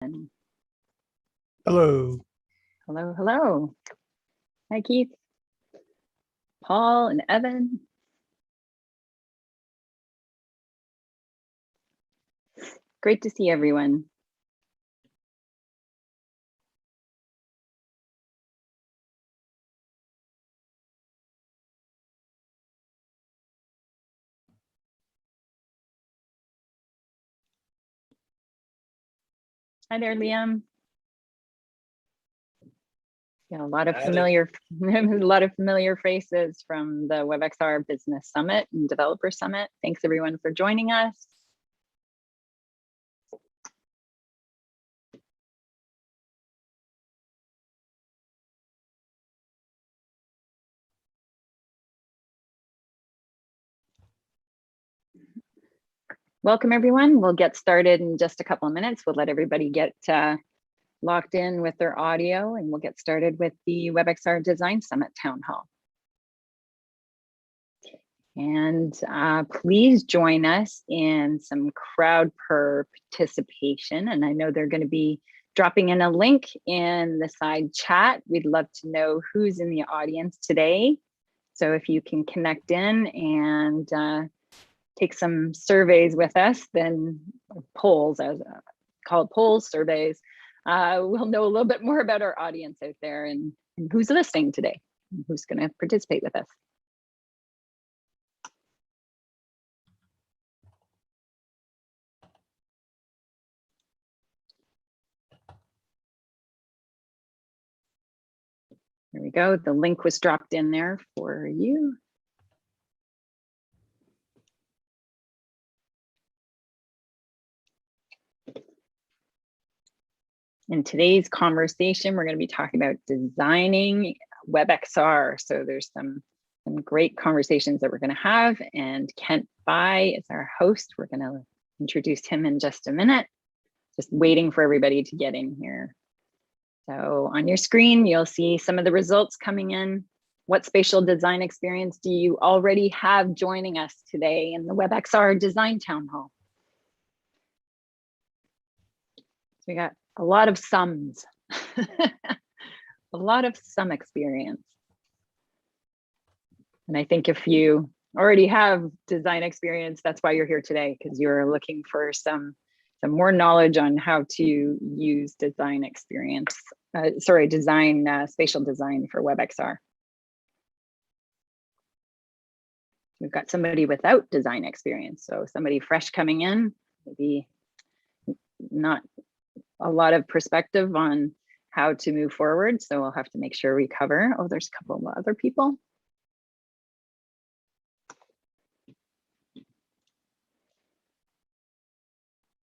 Hello. Hello, hello. Hi, Keith, Paul, and Evan. Great to see everyone. Hi there, Liam. Yeah, a lot of familiar faces from the WebXR Business Summit and Developer Summit. Thanks everyone for joining us. Welcome everyone. We'll get started in just a couple of minutes. We'll let everybody get locked in with their audio, and we'll get started with the WebXR Design Summit Town Hall. And please join us in some crowd participation. And I know they're going to be dropping in a link in the side chat. We'd love to know who's in the audience today. So if you can connect in and take some surveys with us, then polls, as called polls, surveys, we'll know a little bit more about our audience out there and who's listening today, and who's going to participate with us. There we go. The link was dropped in there for you. In today's conversation, we're going to be talking about designing WebXR. So there's some great conversations that we're going to have, and Kent Bai is our host. We're going to introduce him in just a minute. Just waiting for everybody to get in here. So on your screen, you'll see some of the results coming in. What spatial design experience do you already have joining us today in the WebXR Design Town Hall? So we got a lot of sums, a lot of sum experience. And I think if you already have design experience, that's why you're here today, because you're looking for some more knowledge on how to use design experience, spatial design for WebXR. We've got somebody without design experience. So somebody fresh coming in, maybe not a lot of perspective on how to move forward. So we'll have to make sure we cover. Oh, there's a couple of other people.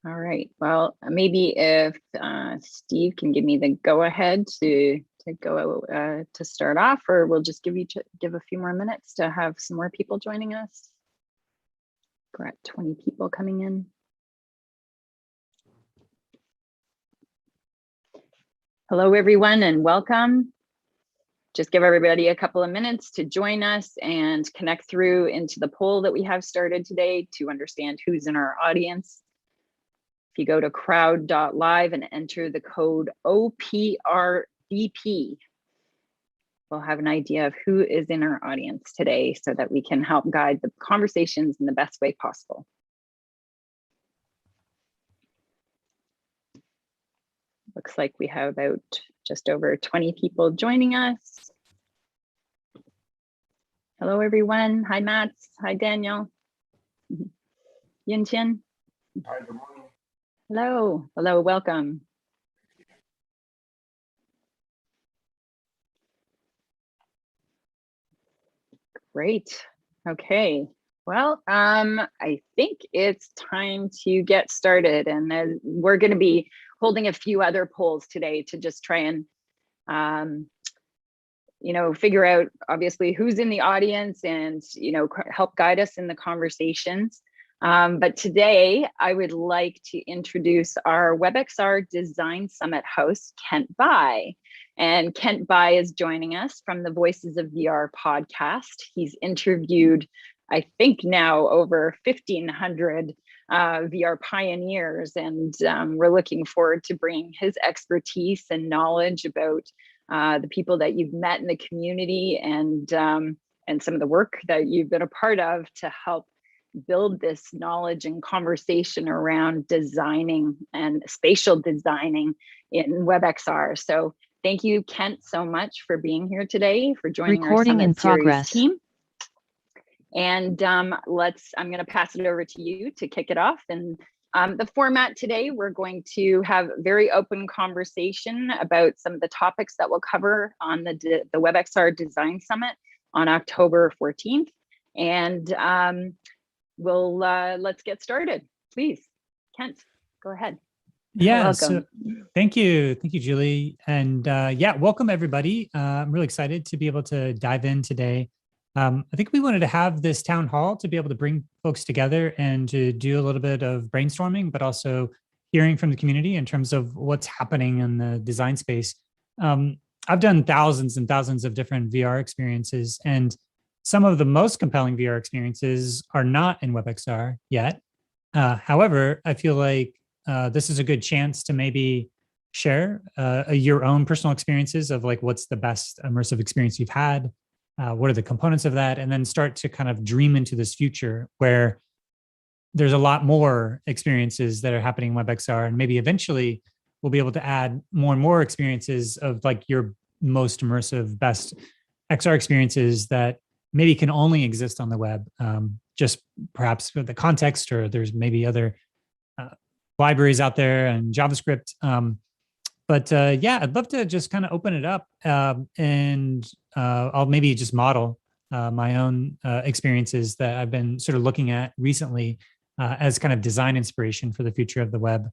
All right, well, maybe if Steve can give me the go ahead to start off, or we'll just give a few more minutes to have some more people joining us. We're at 20 people coming in. Hello, everyone, and welcome. Just give everybody a couple of minutes to join us and connect through into the poll that we have started today to understand who's in our audience. If you go to crowd.live and enter the code OPRDP, we'll have an idea of who is in our audience today so that we can help guide the conversations in the best way possible. Looks like we have about just over 20 people joining us. Hello, everyone. Hi, Matt. Hi, Daniel. Yin-Chin. Hi, good morning. Hello. Hello, welcome. Great. Okay. Well, I think it's time to get started, and then we're going to be holding a few other polls today to just try and figure out obviously who's in the audience and help guide us in the conversations. But today I would like to introduce our WebXR Design Summit host, Kent Bai. And Kent Bai is joining us from the Voices of VR podcast. He's interviewed, I think now, over 1,500 VR pioneers, and we're looking forward to bringing his expertise and knowledge about the people that you've met in the community, and some of the work that you've been a part of to help build this knowledge and conversation around designing and spatial designing in WebXR. So thank you, Kent, so much for being here today, for joining Recording our in Summit Series progress. team. And I'm going to pass it over to you to kick it off. And the format today, we're going to have very open conversation about some of the topics that we'll cover on the WebXR Design Summit on October 14th. And let's get started. Please, Kent, go ahead. Yeah, welcome. So thank you, Julie. And yeah, welcome everybody. I'm really excited to be able to dive in today. I think we wanted to have this town hall to be able to bring folks together and to do a little bit of brainstorming, but also hearing from the community in terms of what's happening in the design space. I've done thousands and thousands of different VR experiences, and some of the most compelling VR experiences are not in WebXR yet. However, I feel like this is a good chance to maybe share your own personal experiences of like, what's the best immersive experience you've had? What are the components of that? And then start to kind of dream into this future where there's a lot more experiences that are happening in WebXR. And maybe eventually we'll be able to add more and more experiences of like your most immersive, best XR experiences that maybe can only exist on the web, just perhaps for the context, or there's maybe other libraries out there and JavaScript. But yeah, I'd love to just kind of open it up, and I'll maybe just model my own experiences that I've been sort of looking at recently as kind of design inspiration for the future of the web.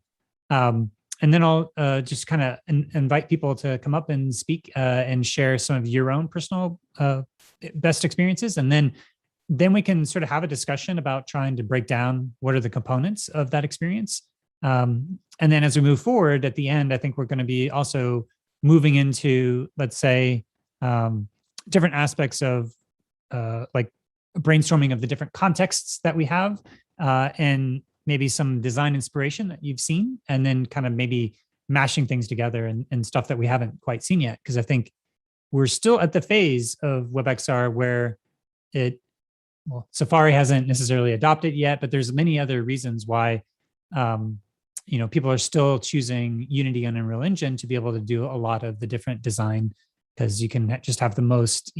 And then I'll just kind of invite people to come up and speak and share some of your own personal best experiences. And then we can sort of have a discussion about trying to break down what are the components of that experience. And then as we move forward at the end, I think we're going to be also moving into, let's say, different aspects of like brainstorming of the different contexts that we have, and maybe some design inspiration that you've seen, and then kind of maybe mashing things together and stuff that we haven't quite seen yet. Because I think we're still at the phase of WebXR where Safari hasn't necessarily adopted yet, but there's many other reasons why people are still choosing Unity and Unreal Engine to be able to do a lot of the different design, because you can just have the most,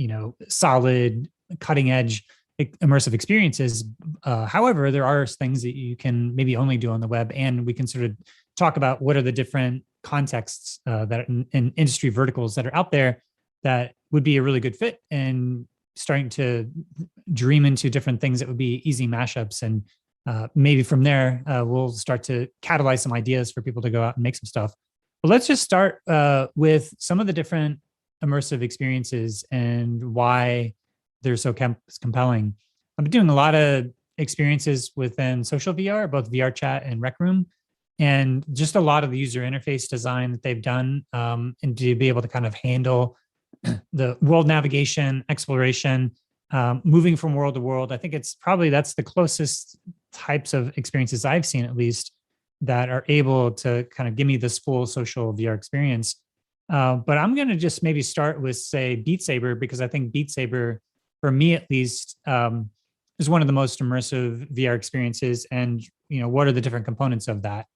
solid, cutting edge immersive experiences. However, there are things that you can maybe only do on the web, and we can sort of talk about what are the different contexts that in industry verticals that are out there that would be a really good fit, and starting to dream into different things that would be easy mashups. And maybe from there, we'll start to catalyze some ideas for people to go out and make some stuff. But let's just start with some of the different immersive experiences and why they're so compelling. I've been doing a lot of experiences within social VR, both VR chat and Rec Room, and just a lot of the user interface design that they've done, and to be able to kind of handle the world navigation, exploration, moving from world to world. I think it's probably that's the closest types of experiences I've seen, at least, that are able to kind of give me this full social VR experience. But I'm going to just maybe start with, say, Beat Saber, because I think Beat Saber, for me at least, is one of the most immersive VR experiences. And, what are the different components of that?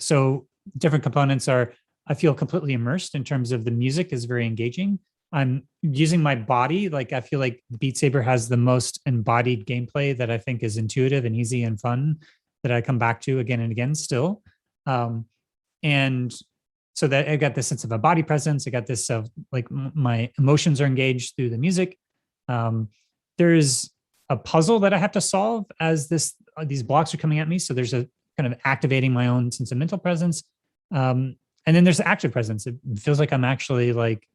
So different components are, I feel completely immersed in terms of the music is very engaging. I'm using my body. Like, I feel like Beat Saber has the most embodied gameplay that I think is intuitive and easy and fun, that I come back to again and again still. And so that I got this sense of a body presence. I got this of like my emotions are engaged through the music. There's a puzzle that I have to solve as these blocks are coming at me. So there's a kind of activating my own sense of mental presence. And then there's the active presence. It feels like I'm actually like,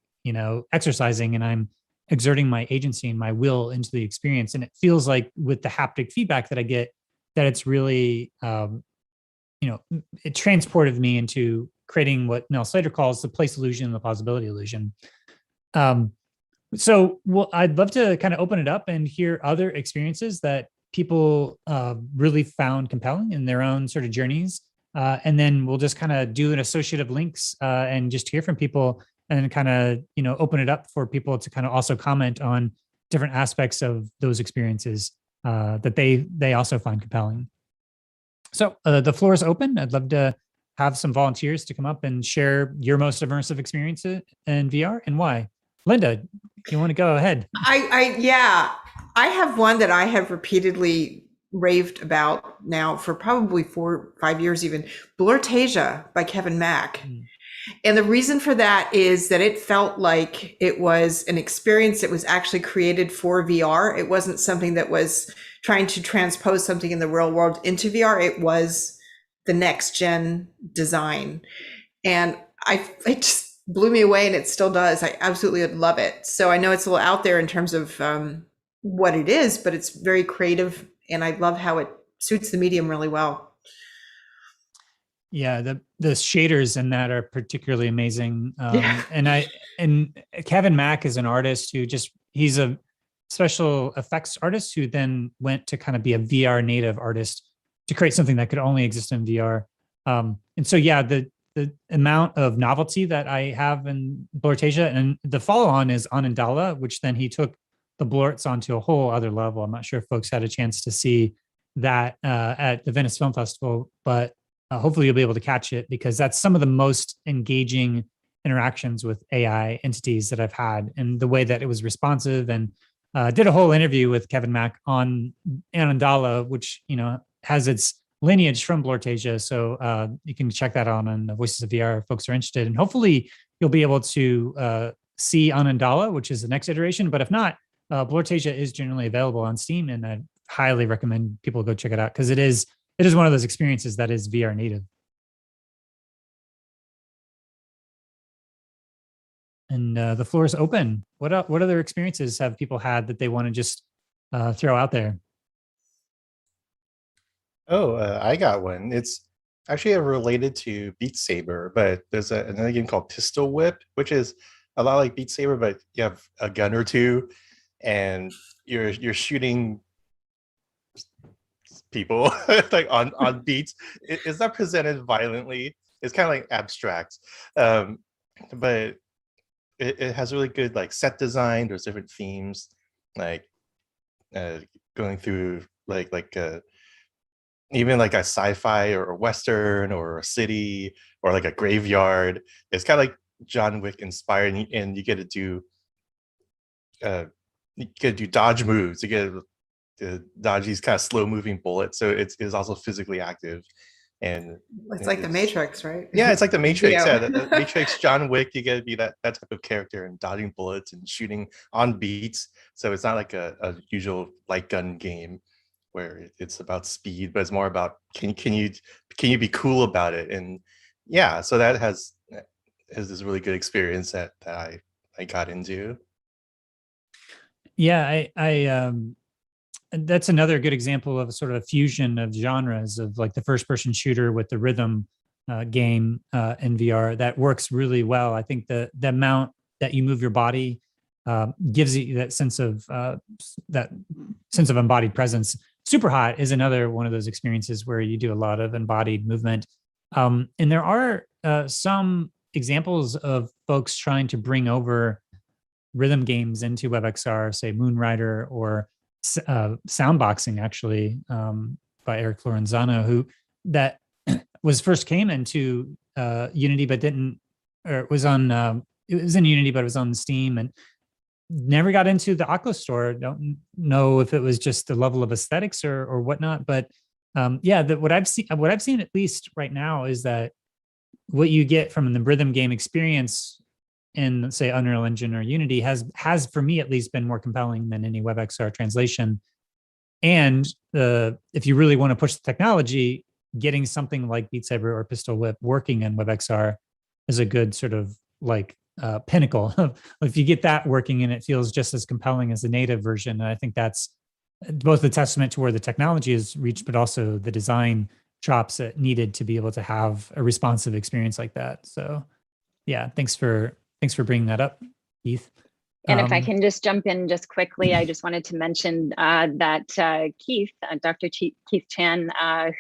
exercising, and I'm exerting my agency and my will into the experience. And it feels like with the haptic feedback that I get, that it's really, it transported me into creating what Nell Slater calls the place illusion and the possibility illusion. So I'd love to kind of open it up and hear other experiences that people really found compelling in their own sort of journeys. And then we'll just kind of do an associative links and just hear from people and then kind of, open it up for people to kind of also comment on different aspects of those experiences that they also find compelling. So the floor is open. I'd love to have some volunteers to come up and share your most immersive experience in VR and why. Linda, you want to go ahead? I have one that I have repeatedly raved about now for probably 4 or 5 years even, Blurtasia by Kevin Mack. And the reason for that is that it felt like it was an experience that was actually created for VR. It wasn't something that was trying to transpose something in the real world into VR. It was the next gen design. And it just blew me away, and it still does. I absolutely love it. So I know it's a little out there in terms of what it is, but it's very creative, and I love how it suits the medium really well. Yeah, the shaders in that are particularly amazing. And Kevin Mack is an artist who he's a special effects artist who then went to kind of be a VR native artist to create something that could only exist in VR. And so, yeah, the amount of novelty that I have in Blurtasia, and the follow-on is Anandala, which then he took the blorts onto a whole other level. I'm not sure if folks had a chance to see that at the Venice Film Festival, but hopefully you'll be able to catch it, because that's some of the most engaging interactions with AI entities that I've had, and the way that it was responsive. And did a whole interview with Kevin Mack on Anandala, which has its lineage from Blurtasia. So you can check that out on the Voices of VR if folks are interested. And hopefully you'll be able to see Anandala, which is the next iteration. But if not, Blurtasia is generally available on Steam, and I highly recommend people go check it out, because it is one of those experiences that is VR native. And the floor is open. What other experiences have people had that they want to just throw out there? Oh, I got one. It's actually related to Beat Saber, but there's another game called Pistol Whip, which is a lot like Beat Saber, but you have a gun or two, and you're shooting people like on beats. It's not presented violently. It's kind of like abstract, but it has really good like set design. There's different themes, like going through even like a sci-fi or a western or a city or like a graveyard. It's kind of like John Wick inspired, and you get to do dodge moves. You get to dodge these kind of slow moving bullets. So it's also physically active. And it's like the Matrix, right? Yeah, it's like the Matrix. Yeah, the Matrix, John Wick, you get to be that type of character, and dodging bullets and shooting on beats. So it's not like a usual light gun game where it's about speed, but it's more about can you be cool about it. And yeah, so that has this really good experience that I got into. Yeah, I that's another good example of sort of a fusion of genres, of like the first person shooter with the rhythm game in VR that works really well. I think the amount that you move your body gives you that sense of embodied presence. Superhot is another one of those experiences where you do a lot of embodied movement. And there are some examples of folks trying to bring over rhythm games into WebXR, say Moonrider or Soundboxing, actually, by Eric Lorenzano, who that came into Unity, but didn't, or it was on, it was in Unity, but it was on Steam, and never got into the Oculus store. Don't know if it was just the level of aesthetics or whatnot, but yeah, what I've seen at least right now is that what you get from the rhythm game experience in, say, Unreal Engine or Unity has for me at least been more compelling than any WebXR translation. And if you really want to push the technology, getting something like Beat Saber or Pistol Whip working in WebXR is a good sort of like pinnacle. If you get that working and it feels just as compelling as the native version, and I think that's both a testament to where the technology is reached, but also the design chops that needed to be able to have a responsive experience like that. So yeah, thanks for bringing that up, Keith. And if I can just jump in just quickly, I just wanted to mention that Keith, Dr. Keith Chan,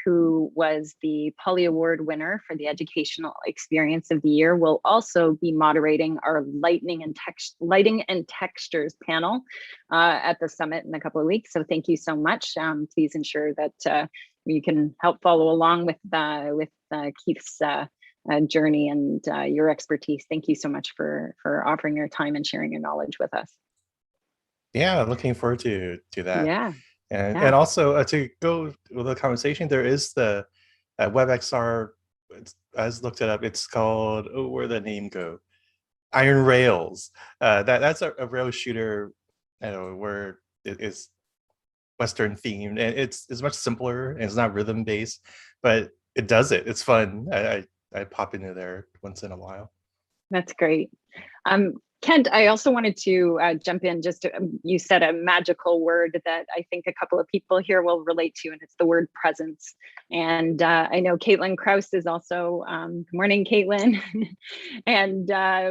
who was the Polly Award winner for the Educational Experience of the Year, will also be moderating our lighting and textures panel at the summit in a couple of weeks. So thank you so much. Please ensure that you can help follow along with Keith's journey and your expertise. Thank you so much for offering your time and sharing your knowledge with us. Yeah, looking forward to that. Yeah. And also to go with the conversation, there is the WebXR. I just looked it up. It's called, oh, where'd the name go? Iron Rails. That's a rail shooter, where it is Western themed, and it's much simpler and it's not rhythm based, but it does it. It's fun. I pop into there once in a while. That's great. Kent, I also wanted to jump in. You said a magical word that I think a couple of people here will relate to, and it's the word presence. And I know Caitlin Krause is also, good morning, Caitlin. And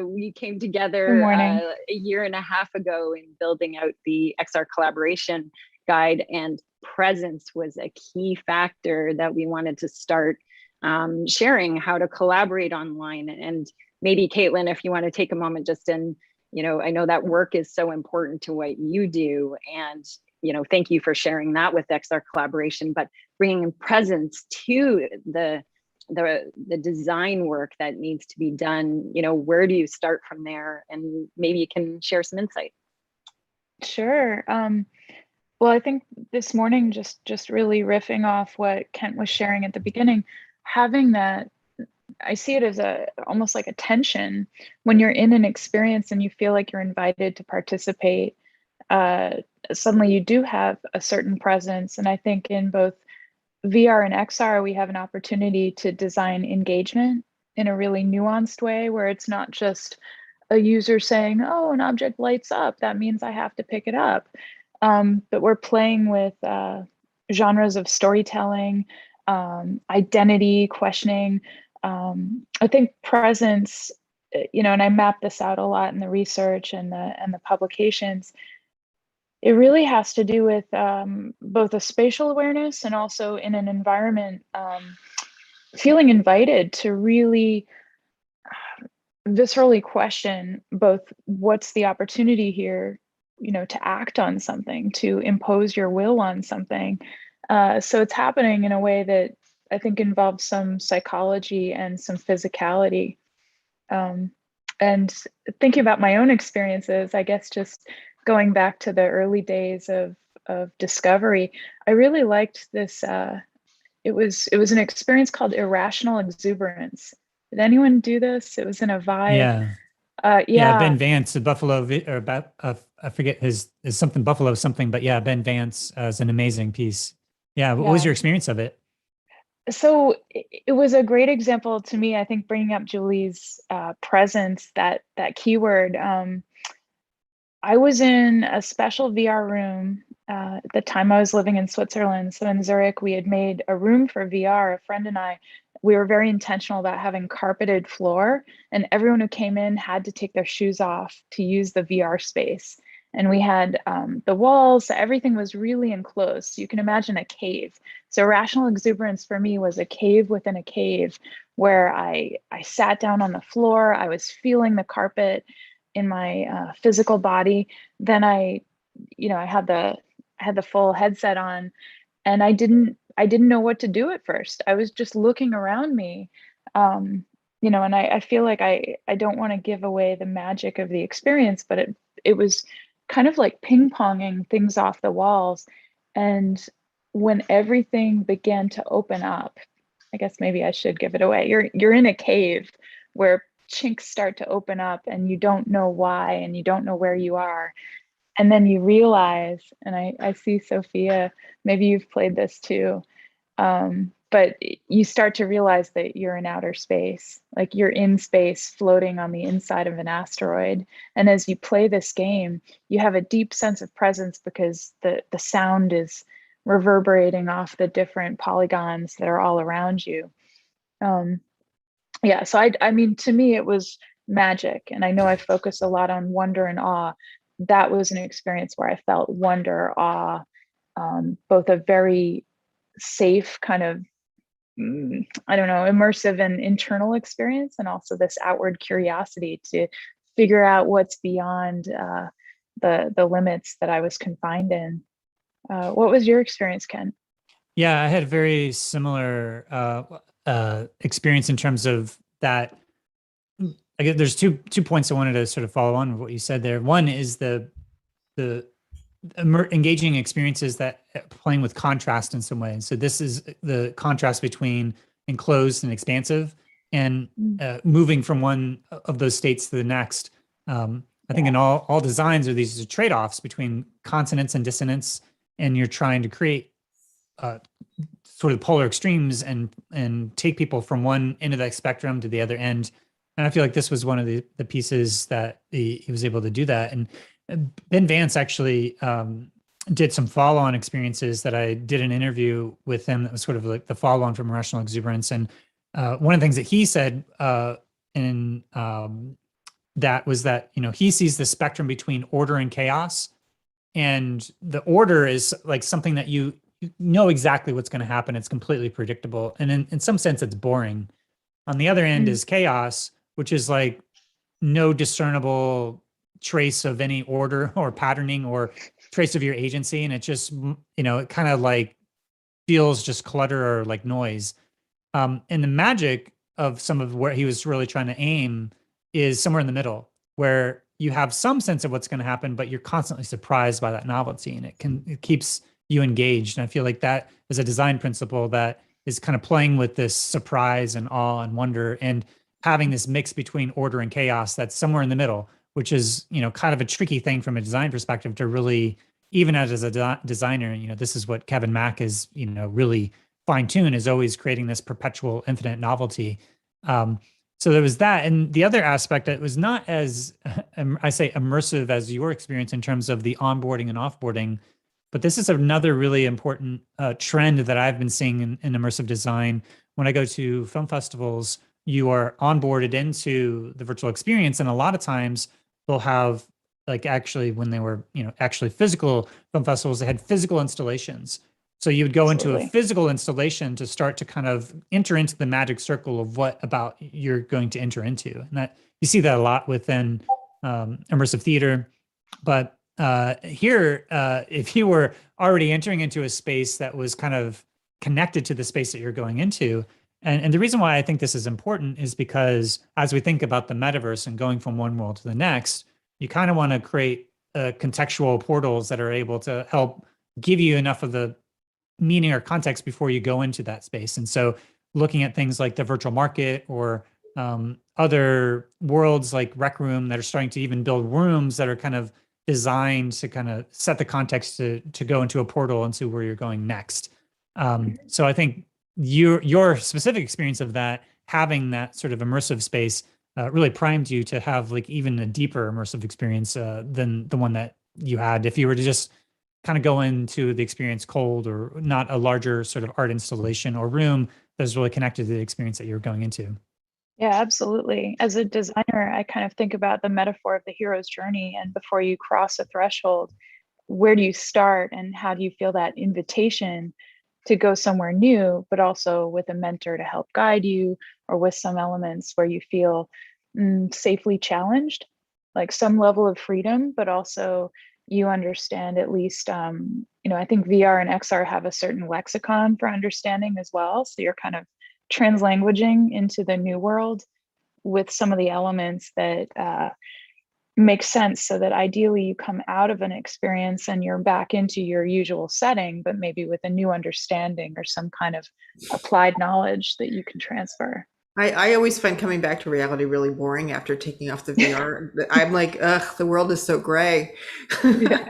we came together a year and a half ago in building out the XR collaboration guide, and presence was a key factor that we wanted to start sharing how to collaborate online. And maybe Caitlin, if you want to take a moment just in, I know that work is so important to what you do, and thank you for sharing that with XR collaboration, but bringing presence to the design work that needs to be done. Where do you start from there? And maybe you can share some insight. Sure. Well, I think this morning, just really riffing off what Kent was sharing at the beginning, having that, I see it as almost like a tension when you're in an experience and you feel like you're invited to participate. Suddenly you do have a certain presence. And I think in both VR and XR, we have an opportunity to design engagement in a really nuanced way, where it's not just a user saying, oh, an object lights up, that means I have to pick it up. But we're playing with genres of storytelling, identity, questioning. I think presence, and I map this out a lot in the research and the publications. It really has to do with both a spatial awareness and also in an environment, feeling invited to really viscerally question both what's the opportunity here, to act on something, to impose your will on something. So it's happening in a way that I think involves some psychology and some physicality. And thinking about my own experiences, I guess just going back to the early days of discovery, I really liked this. It was an experience called irrational exuberance. Did anyone do this? It was in a Vive. Yeah. Ben Vance, Buffalo, or about I forget his something Buffalo something, but yeah, Ben Vance is an amazing piece. Yeah, what was your experience of it? So it was a great example to me. I think bringing up Julie's presence, that keyword. I was in a special VR room at the time I was living in Switzerland. So in Zurich, we had made a room for VR. A friend and I, we were very intentional about having carpeted floor, and everyone who came in had to take their shoes off to use the VR space. And we had the walls, so everything was really enclosed. So you can imagine a cave. So rational exuberance for me was a cave within a cave, where I sat down on the floor. I was feeling the carpet in my physical body. Then I had the full headset on, and I didn't know what to do at first. I was just looking around me, and I feel like I don't want to give away the magic of the experience, but it was kind of like ping-ponging things off the walls. And when everything began to open up, I guess maybe I should give it away. You're in a cave where chinks start to open up and you don't know why, and you don't know where you are. And then you realize, and I see Sophia, maybe you've played this too, but you start to realize that you're in outer space, like you're in space floating on the inside of an asteroid. And as you play this game, you have a deep sense of presence because the sound is reverberating off the different polygons that are all around you. So I mean, to me, it was magic. And I know I focus a lot on wonder and awe, that was an experience where I felt wonder, awe, both a very safe kind of, I don't know, immersive and internal experience, and also this outward curiosity to figure out what's beyond the limits that I was confined in. What was your experience, Ken? Yeah, I had a very similar experience in terms of that. I guess there's two points I wanted to sort of follow on with what you said there. One is the engaging experiences that playing with contrast in some way. So this is the contrast between enclosed and expansive, and moving from one of those states to the next. I think in all designs are these trade-offs between consonance and dissonance, and you're trying to create sort of polar extremes and take people from one end of the spectrum to the other end. And I feel like this was one of the pieces that he was able to do that. And Ben Vance actually did some follow-on experiences that I did an interview with him that was sort of like the follow-on from Irrational Exuberance. And one of the things that he said in that was that, he sees the spectrum between order and chaos. And the order is like something that you know exactly what's going to happen. It's completely predictable. And in some sense, it's boring. On the other end is chaos, which is like no discernible trace of any order or patterning or trace of your agency. And it just, it kind of like feels just clutter or like noise. And the magic of some of where he was really trying to aim is somewhere in the middle, where you have some sense of what's going to happen, but you're constantly surprised by that novelty, and it keeps you engaged. And I feel like that is a design principle that is kind of playing with this surprise and awe and wonder, and having this mix between order and chaos that's somewhere in the middle, which is, kind of a tricky thing from a design perspective to really, even as a designer, this is what Kevin Mack is, really fine-tuned, is always creating this perpetual infinite novelty. So there was that. And the other aspect that was not as, I say, immersive as your experience in terms of the onboarding and offboarding, but this is another really important trend that I've been seeing in immersive design. When I go to film festivals, you are onboarded into the virtual experience. And a lot of times they'll have, like, actually when they were, actually physical film festivals, they had physical installations. So you would go into a physical installation to start to kind of enter into the magic circle of what about you're going to enter into. And that you see that a lot within immersive theater. But here, if you were already entering into a space that was kind of connected to the space that you're going into, and the reason why I think this is important is because as we think about the metaverse and going from one world to the next, you kind of want to create contextual portals that are able to help give you enough of the meaning or context before you go into that space. And so looking at things like the virtual market or other worlds like Rec Room that are starting to even build rooms that are kind of designed to kind of set the context to go into a portal into where you're going next. So I think your specific experience of that, having that sort of immersive space really primed you to have like even a deeper immersive experience than the one that you had if you were to just kind of go into the experience cold, or not a larger sort of art installation or room that's really connected to the experience that you're going into. Yeah, absolutely. As a designer, I kind of think about the metaphor of the hero's journey. And before you cross a threshold, where do you start, and how do you feel that invitation to go somewhere new, but also with a mentor to help guide you, or with some elements where you feel safely challenged, like some level of freedom, but also you understand at least, I think VR and XR have a certain lexicon for understanding as well. So you're kind of translanguaging into the new world with some of the elements that make sense, so that ideally you come out of an experience and you're back into your usual setting, but maybe with a new understanding or some kind of applied knowledge that you can transfer. I always find coming back to reality really boring after taking off the VR. I'm like, ugh, the world is so gray. Yeah.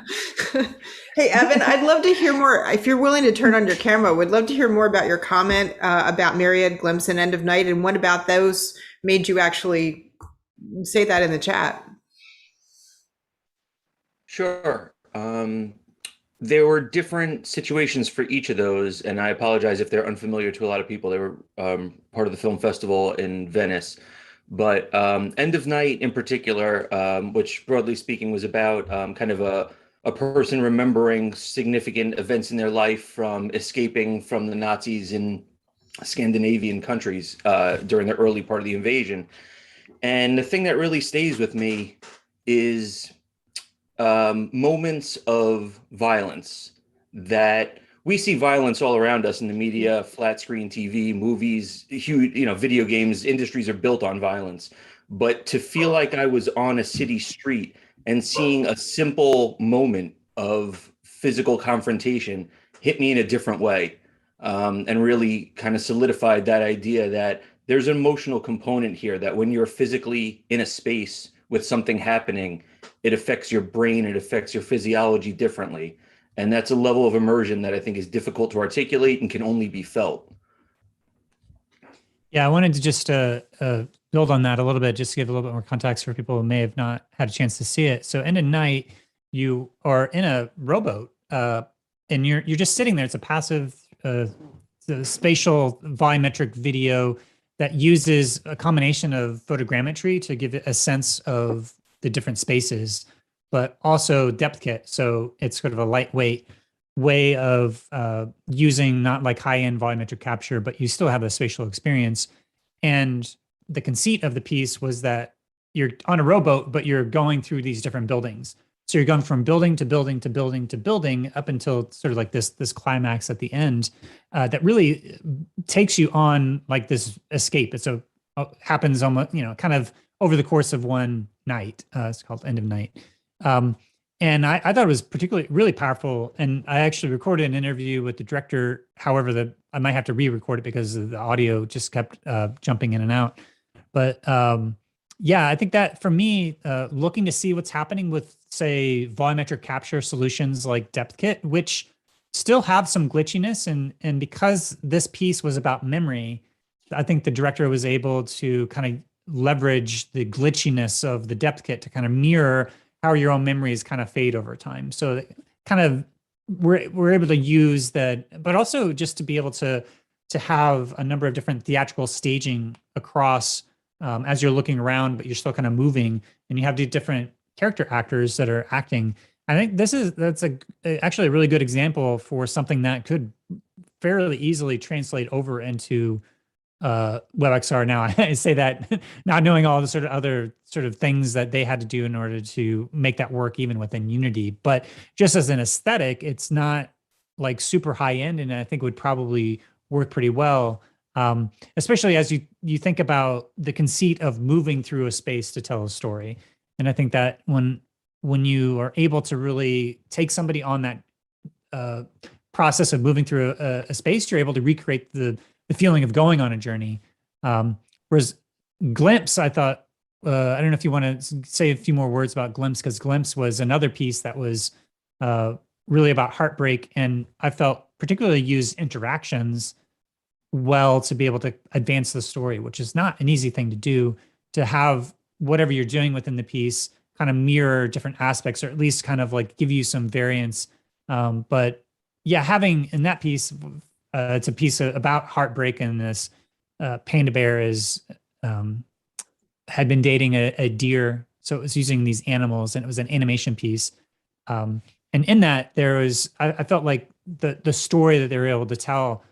Hey, Evan, I'd love to hear more. If you're willing to turn on your camera, would love to hear more about your comment about Myriad, Glimpse, and End of Night. And what about those made you actually say that in the chat? Sure. There were different situations for each of those, and I apologize if they're unfamiliar to a lot of people. They were part of the film festival in Venice. But End of Night in particular, which broadly speaking was about kind of a person remembering significant events in their life from escaping from the Nazis in Scandinavian countries during the early part of the invasion. And the thing that really stays with me is moments of violence that we see violence all around us in the media, flat screen TV, movies, huge, video games, industries are built on violence. But to feel like I was on a city street and seeing a simple moment of physical confrontation hit me in a different way, and really kind of solidified that idea that there's an emotional component here, that when you're physically in a space with something happening, it affects your brain, it affects your physiology differently. And that's a level of immersion that I think is difficult to articulate and can only be felt. Yeah, I wanted to just build on that a little bit, just to give a little bit more context for people who may have not had a chance to see it. So End of Night, you are in a rowboat, and you're just sitting there. It's a passive spatial volumetric video that uses a combination of photogrammetry to give it a sense of the different spaces, but also depth kit. So it's sort of a lightweight way of using not like high-end volumetric capture, but you still have a spatial experience. And the conceit of the piece was that you're on a rowboat, but you're going through these different buildings. So you're going from building to building to building to building up until sort of like this climax at the end that really takes you on like this escape. It happens almost, kind of over the course of one night. It's called End of Night. And I thought it was particularly really powerful. And I actually recorded an interview with the director. However, I might have to re-record it because the audio just kept jumping in and out. But yeah, I think that for me, looking to see what's happening with, say, volumetric capture solutions like Depth Kit, which still have some glitchiness. And because this piece was about memory, I think the director was able to kind of leverage the glitchiness of the Depth Kit to kind of mirror how your own memories kind of fade over time. So kind of we're able to use that, but also just to be able to have a number of different theatrical staging across as you're looking around, but you're still kind of moving, and you have the different character actors that are acting. I think that's actually a really good example for something that could fairly easily translate over into WebXR. Now I say that not knowing all the sort of other sort of things that they had to do in order to make that work even within Unity, but just as an aesthetic, it's not like super high end, and I think would probably work pretty well. Especially as you think about the conceit of moving through a space to tell a story. And I think that when you are able to really take somebody on that process of moving through a space, you're able to recreate the feeling of going on a journey. Whereas Glimpse, I thought, I don't know if you want to say a few more words about Glimpse, because Glimpse was another piece that was really about heartbreak. And I felt particularly used interactions well to be able to advance the story, which is not an easy thing to do, to have whatever you're doing within the piece kind of mirror different aspects, or at least kind of like give you some variance. But yeah, having in that piece, it's a piece about heartbreak, and this Panda Bear had been dating a deer. So it was using these animals, and it was an animation piece. And in that there was, I felt like the story that they were able to tell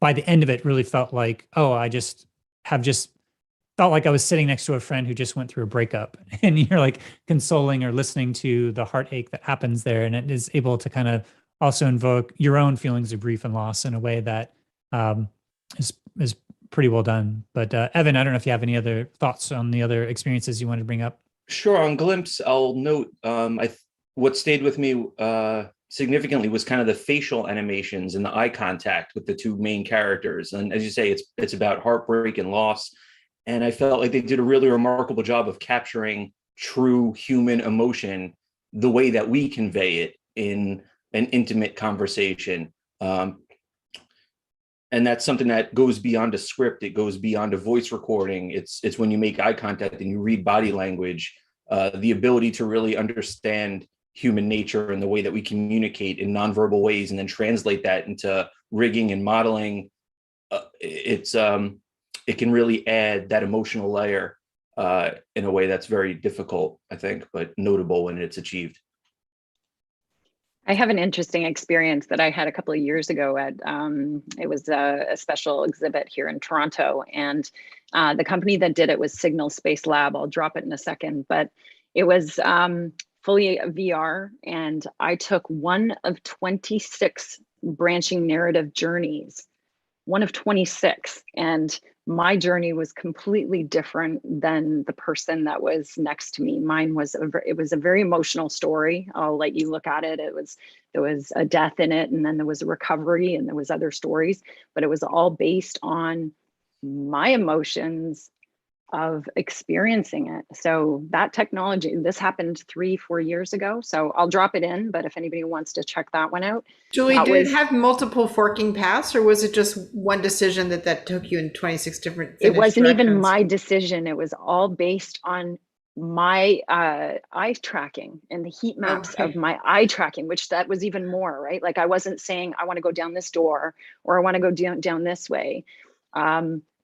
by the end of it really felt like, oh, I just felt like I was sitting next to a friend who just went through a breakup, and you're like consoling or listening to the heartache that happens there. And it is able to kind of also invoke your own feelings of grief and loss in a way that is pretty well done. But Evan, I don't know if you have any other thoughts on the other experiences you want to bring up. Sure. On Glimpse, I'll note what stayed with me significantly was kind of the facial animations and the eye contact with the two main characters. And as you say, it's about heartbreak and loss. And I felt like they did a really remarkable job of capturing true human emotion the way that we convey it in an intimate conversation. And that's something that goes beyond a script. It goes beyond a voice recording. It's when you make eye contact and you read body language, the ability to really understand human nature and the way that we communicate in nonverbal ways, and then translate that into rigging and modeling. It's it can really add that emotional layer in a way that's very difficult, I think, but notable when it's achieved. I have an interesting experience that I had a couple of years ago at, it was a special exhibit here in Toronto, and the company that did it was Signal Space Lab. I'll drop it in a second, but it was fully VR, and I took one of 26 branching narrative journeys, one of 26, and my journey was completely different than the person that was next to me. Mine was it was a very emotional story. I'll let you look at it. There was a death in it, and then there was a recovery, and there was other stories, but it was all based on my emotions of experiencing it. So that technology, this happened 3-4 years ago. So I'll drop it in, but if anybody wants to check that one out. Julie, did it have multiple forking paths, or was it just one decision that took you in 26 different It wasn't even directions? my decision. It was all based on my eye tracking and the heat maps of my eye tracking, which that was even more, right? Like I wasn't saying, I want to go down this door or I want to go down this way.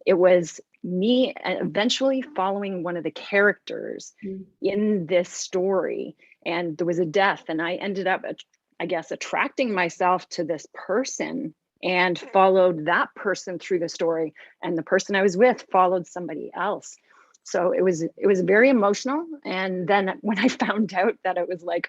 It was me eventually following one of the characters in this story, and there was a death, and I ended up, I guess, attracting myself to this person and followed that person through the story, and the person I was with followed somebody else. So it was very emotional. And then when I found out that it was like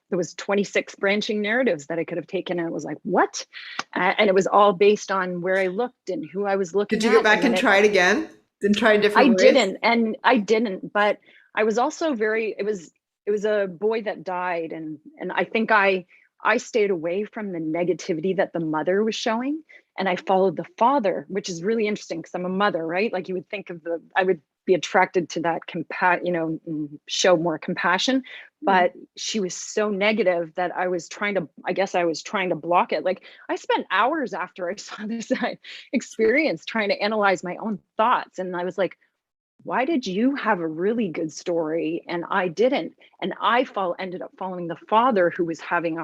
there was 26 branching narratives that I could have taken, and it was like, what? And it was all based on where I looked and who I was looking at. Did you go back and try it again? Then try a different ways? I didn't, but I was also it was a boy that died, and I think I stayed away from the negativity that the mother was showing, and I followed the father, which is really interesting because I'm a mother, right? Like you would think I would be attracted to that show more compassion, but she was so negative that I was trying to block it. Like I spent hours after I saw this experience trying to analyze my own thoughts. And I was like, why did you have a really good story and I didn't? And I ended up following the father, who was having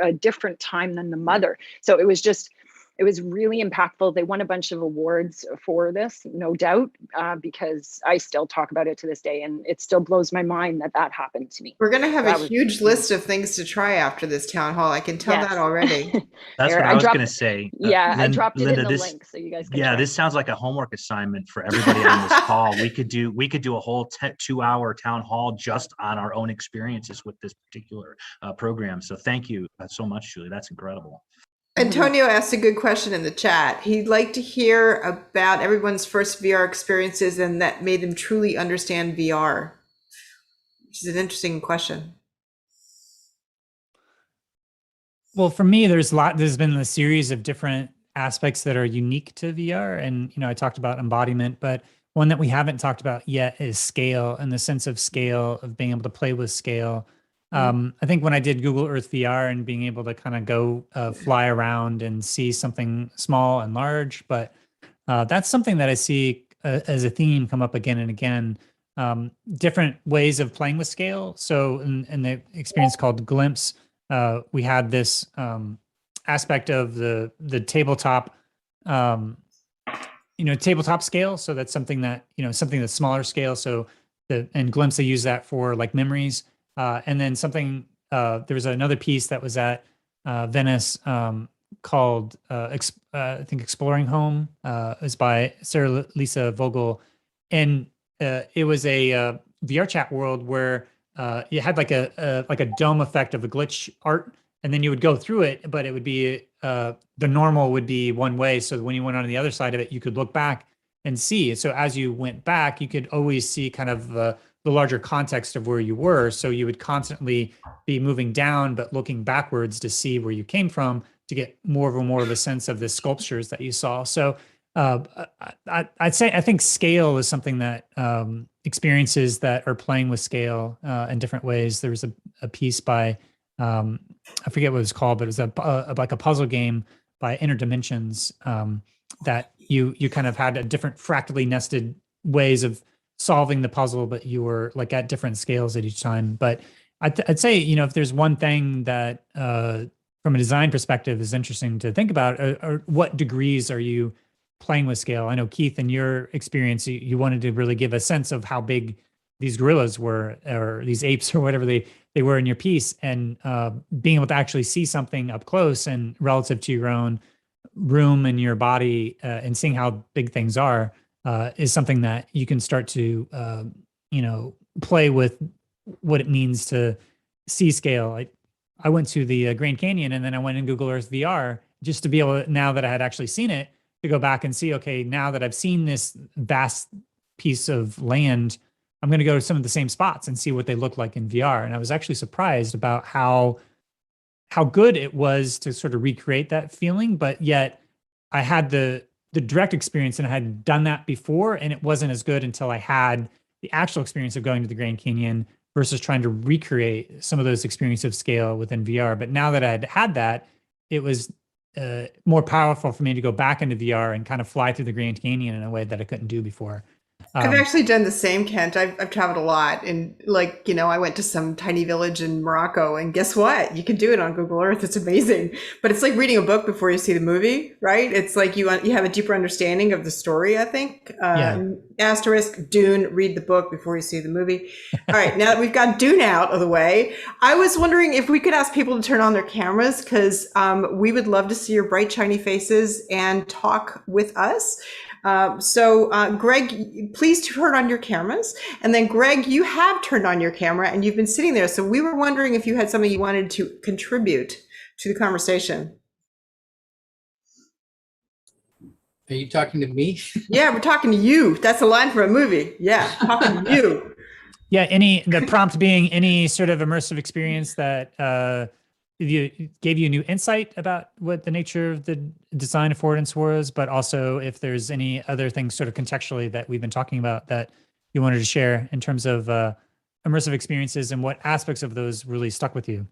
a different time than the mother. So it was really impactful. They won a bunch of awards for this, no doubt, because I still talk about it to this day, and it still blows my mind that happened to me. We're going to have a huge list of things to try after this town hall. I can tell that already. That's what I was going to say. I dropped it in the link so you guys can try. This sounds like a homework assignment for everybody on this call. We could do a whole 2-hour town hall just on our own experiences with this particular program. So thank you so much, Julie. That's incredible. Antonio asked a good question in the chat. He'd like to hear about everyone's first VR experiences and that made them truly understand VR, which is an interesting question. Well, for me, there's been a series of different aspects that are unique to VR. And, I talked about embodiment, but one that we haven't talked about yet is scale, and the sense of scale, of being able to play with scale. I think when I did Google Earth VR and being able to kind of go fly around and see something small and large, but that's something that I see as a theme come up again and again. Different ways of playing with scale. So in the experience called Glimpse, we had this aspect of the tabletop, tabletop scale. So that's something that, something that's smaller scale. So in Glimpse, they use that for like memories. And then there was another piece that was at Venice called, I think, Exploring Home. It was by Sarah Lisa Vogel. And it was a VR chat world where you had like a dome effect of the glitch art, and then you would go through it, but it would be, the normal would be one way. So when you went on the other side of it, you could look back and see. So as you went back, you could always see kind of the larger context of where you were. So you would constantly be moving down, but looking backwards to see where you came from to get more of a sense of the sculptures that you saw. So I think scale is something that experiences that are playing with scale in different ways. There was a piece by, I forget what it was called, but it was like a puzzle game by Interdimensions that you kind of had a different fractally nested ways of solving the puzzle, but you were like at different scales at each time. But I'd say, if there's one thing that from a design perspective is interesting to think about, or what degrees are you playing with scale. I know, Keith, in your experience, you wanted to really give a sense of how big these gorillas were, or these apes, or whatever they were in your piece, and being able to actually see something up close and relative to your own room and your body, and seeing how big things are, is something that you can start to, play with what it means to see scale. I went to the Grand Canyon, and then I went in Google Earth VR just to be able to, now that I had actually seen it, to go back and see, okay, now that I've seen this vast piece of land, I'm going to go to some of the same spots and see what they look like in VR. And I was actually surprised about how good it was to sort of recreate that feeling, but yet I had the direct experience, and I had done that before, and it wasn't as good until I had the actual experience of going to the Grand Canyon versus trying to recreate some of those experiences of scale within VR. But now that I had that, it was more powerful for me to go back into VR and kind of fly through the Grand Canyon in a way that I couldn't do before. I've actually done the same, Kent. I've traveled a lot, and I went to some tiny village in Morocco, and guess what? You can do it on Google Earth. It's amazing, but it's like reading a book before you see the movie, right? It's like you have a deeper understanding of the story, I think. Asterisk, Dune, read the book before you see the movie. All right, now that we've got Dune out of the way, I was wondering if we could ask people to turn on their cameras, because we would love to see your bright, shiny faces and talk with us. Greg, please turn on your cameras. And then Greg, you have turned on your camera and you've been sitting there. So we were wondering if you had something you wanted to contribute to the conversation. Are you talking to me? Yeah, we're talking to you. That's a line for a movie. Yeah, talking to you. Yeah, the prompt being any sort of immersive experience that gave you new insight about what the nature of the design affordance was, but also if there's any other things sort of contextually that we've been talking about that you wanted to share in terms of immersive experiences, and what aspects of those really stuck with you.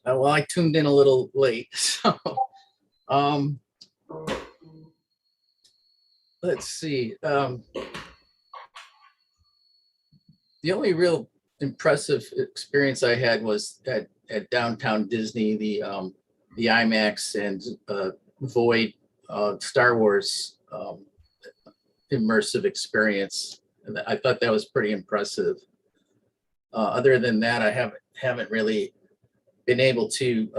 Well, I tuned in a little late, so let's see. The only real impressive experience I had was at downtown Disney, the IMAX and Void Star Wars immersive experience. And I thought that was pretty impressive. Other than that, I haven't really been able to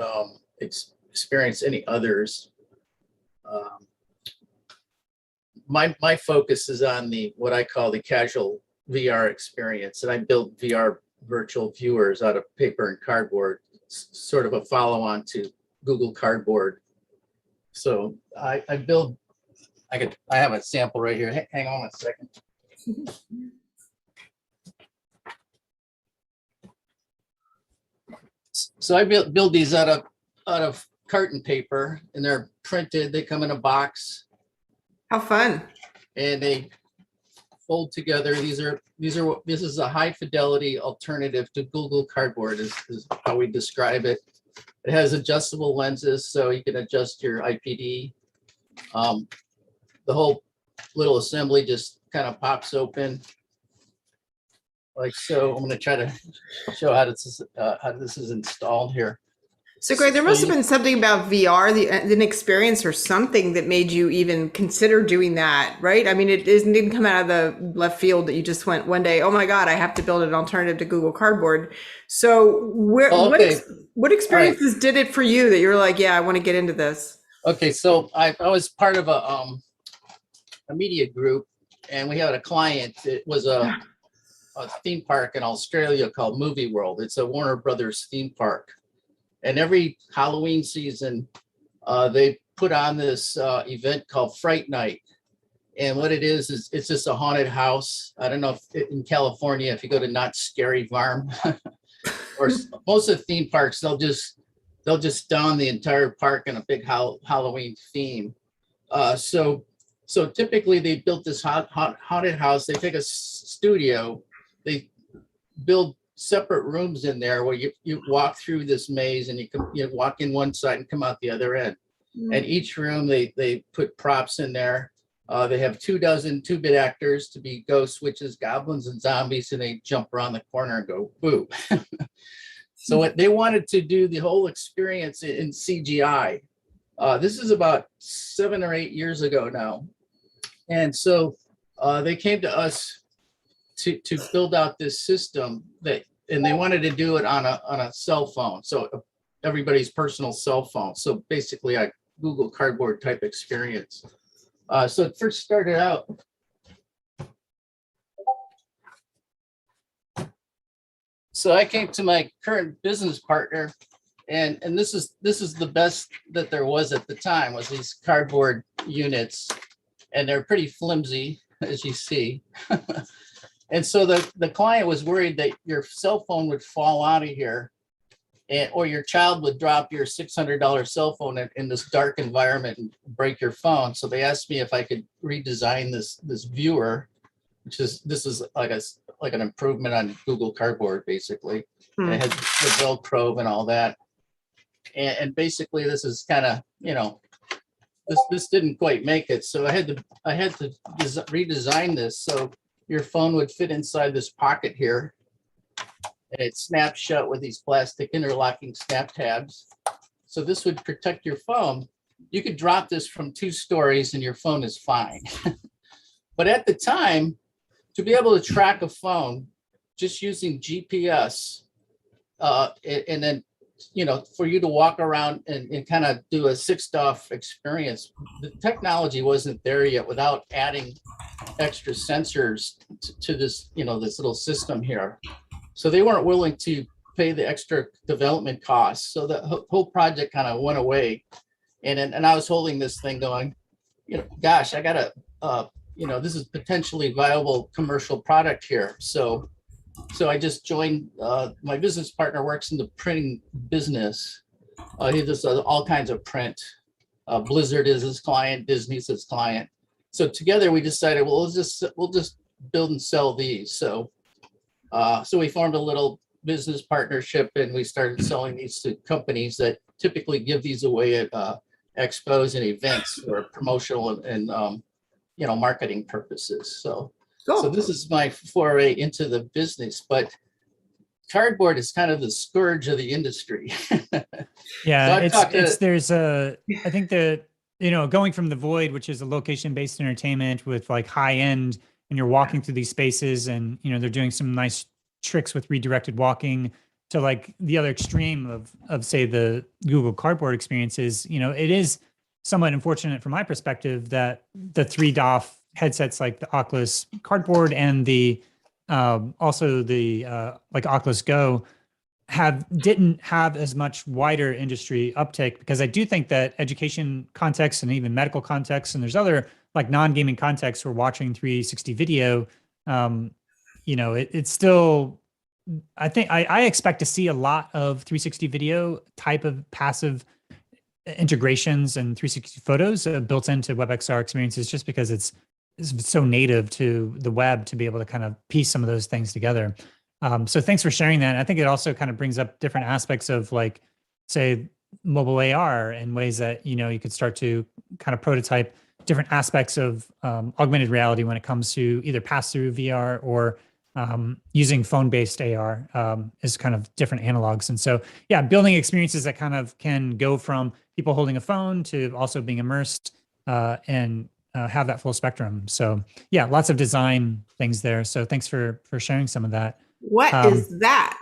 experience any others. My focus is on what I call the casual VR experience, and I build VR virtual viewers out of paper and cardboard, sort of a follow-on to Google Cardboard. So I have a sample right here. Hang on a second. So I build these out of carton paper, and they're printed. They come in a box. How fun! And they fold together. This is a high fidelity alternative to Google Cardboard is how we describe it. It has adjustable lenses, so you can adjust your IPD. The whole little assembly just kind of pops open like so. I'm going to try to show how this is installed here. So Greg, there must have been something about VR, an experience or something that made you even consider doing that, right? I mean, it didn't come out of the left field that you just went one day, oh my God, I have to build an alternative to Google Cardboard. So what experiences did it for you that you're like, yeah, I want to get into this? Okay, so I was part of a media group, and we had a client. It was a theme park in Australia called Movie World. It's a Warner Brothers theme park. And every Halloween season, they put on this event called Fright Night. And what it is it's just a haunted house. I don't know if in California, if you go to Not Scary Farm, or most of the theme parks, they'll just don the entire park in a big Halloween theme. So typically they built this haunted house. They take a studio, they build separate rooms in there where you walk through this maze, and you walk in one side and come out the other end. And each room they put props in there. They have 24 2-bit actors to be ghosts, witches, goblins, and zombies, and they jump around the corner and go boo. So they wanted to do the whole experience in CGI. This is about 7 or 8 years ago now. And so they came to us to build out this system and they wanted to do it on a cell phone. So everybody's personal cell phone. So basically a Google Cardboard type experience. So it first started out. So I came to my current business partner, and this is the best that there was at the time, was these cardboard units, and they're pretty flimsy, as you see. And so the client was worried that your cell phone would fall out of here, or your child would drop your $600 cell phone in this dark environment and break your phone. So they asked me if I could redesign this viewer, which is like an improvement on Google Cardboard, basically. And it has the Velcro and all that. And basically this is kind of, this didn't quite make it. So I had to redesign this so your phone would fit inside this pocket here. And it snaps shut with these plastic interlocking snap tabs. So this would protect your phone. You could drop this from 2 stories and your phone is fine. But at the time, to be able to track a phone just using GPS, and then, for you to walk around and kind of do a 6-DoF experience, the technology wasn't there yet without adding extra sensors to this, this little system here. So they weren't willing to pay the extra development costs. So the whole project kind of went away. And I was holding this thing going, gosh, I got to, this is potentially viable commercial product here. So I just joined, my business partner works in the printing business. He does all kinds of print. Blizzard is his client, Disney's his client. So together we decided, well, we'll just build and sell these. So we formed a little business partnership and we started selling these to companies that typically give these away at expos and events for promotional and marketing purposes. So this is my foray into the business, but cardboard is kind of the scourge of the industry. Yeah, I think that, going from the void, which is a location-based entertainment with like high end, and you're walking through these spaces and, they're doing some nice tricks with redirected walking, to like the other extreme of say the Google Cardboard experiences. It is somewhat unfortunate from my perspective that the 3-DoF headsets like the Oculus Cardboard and the also the like Oculus Go didn't have as much wider industry uptake, because I do think that education context and even medical context, and there's other like non-gaming contexts where watching 360 video, it's still, I think I expect to see a lot of 360 video type of passive integrations and 360 photos built into WebXR experiences, just because it's so native to the web to be able to kind of piece some of those things together. So thanks for sharing that. I think it also kind of brings up different aspects of, like, say, mobile AR, in ways that, you could start to kind of prototype different aspects of augmented reality when it comes to either pass-through VR or using phone-based AR is kind of different analogs. And so, yeah, building experiences that kind of can go from people holding a phone to also being immersed and have that full spectrum. So yeah, lots of design things there. So thanks for sharing some of that. What is that?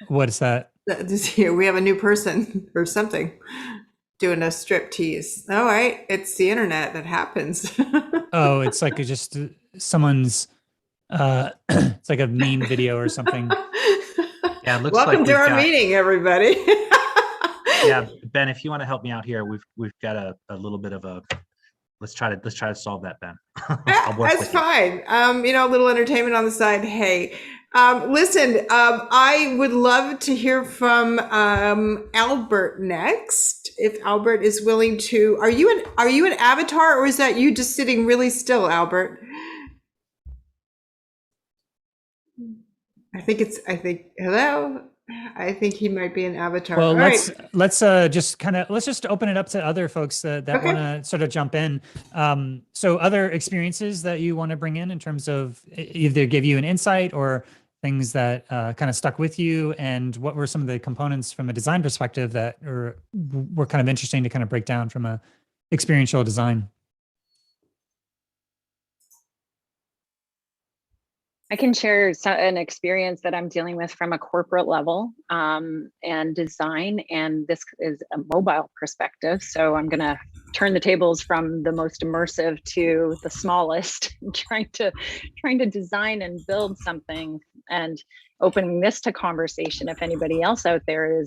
What is that? Here we have a new person or something doing a strip tease. All right, it's the internet that happens. Oh, it's like just someone's it's like a meme video or something. Yeah, it looks Welcome like to our meeting, everybody. Yeah, Ben, if you want to help me out here, we've got a little bit of a let's try to solve that, Ben. That's fine. A little entertainment on the side. Hey, listen, I would love to hear from Albert next. If Albert is willing to, are you an avatar, or is that you just sitting really still, Albert? Hello. I think he might be an avatar. Well, let's just open it up to other folks that Okay. want to sort of jump in. So other experiences that you want to bring in terms of either give you an insight or things that kind of stuck with you, and what were some of the components from a design perspective that were kind of interesting to kind of break down from a experiential design? I can share an experience that I'm dealing with from a corporate level and design, and this is a mobile perspective. So I'm going to turn the tables from the most immersive to the smallest, trying to design and build something, and opening this to conversation. If anybody else out there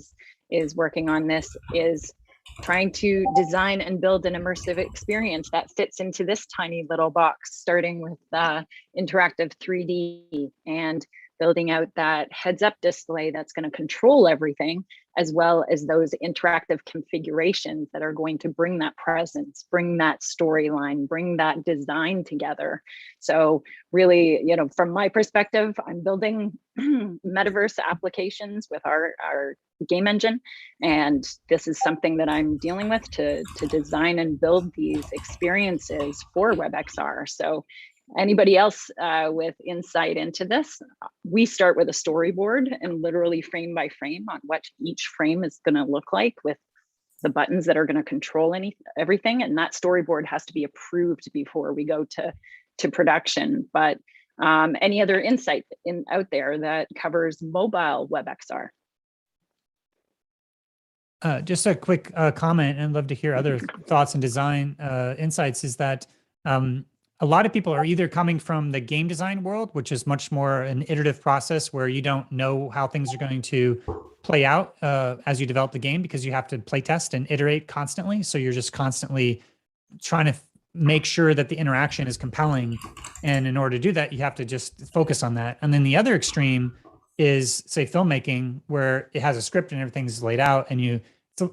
is working on this, is trying to design and build an immersive experience that fits into this tiny little box, starting with interactive 3D and building out that heads-up display that's going to control everything, as well as those interactive configurations that are going to bring that presence, bring that storyline, bring that design together. So really, from my perspective, I'm building metaverse applications with our game engine, and this is something that I'm dealing with to design and build these experiences for WebXR. So anybody else with insight into this, we start with a storyboard and literally frame by frame on what each frame is going to look like, with the buttons that are going to control everything, and that storyboard has to be approved before we go to production. But any other insight out there that covers mobile WebXR? Just a quick comment, and I'd love to hear other thoughts and design insights, is that a lot of people are either coming from the game design world, which is much more an iterative process where you don't know how things are going to play out as you develop the game, because you have to play test and iterate constantly. So you're just constantly trying to make sure that the interaction is compelling. And in order to do that, you have to just focus on that. And then the other extreme is, say, filmmaking, where it has a script and everything's laid out, and it's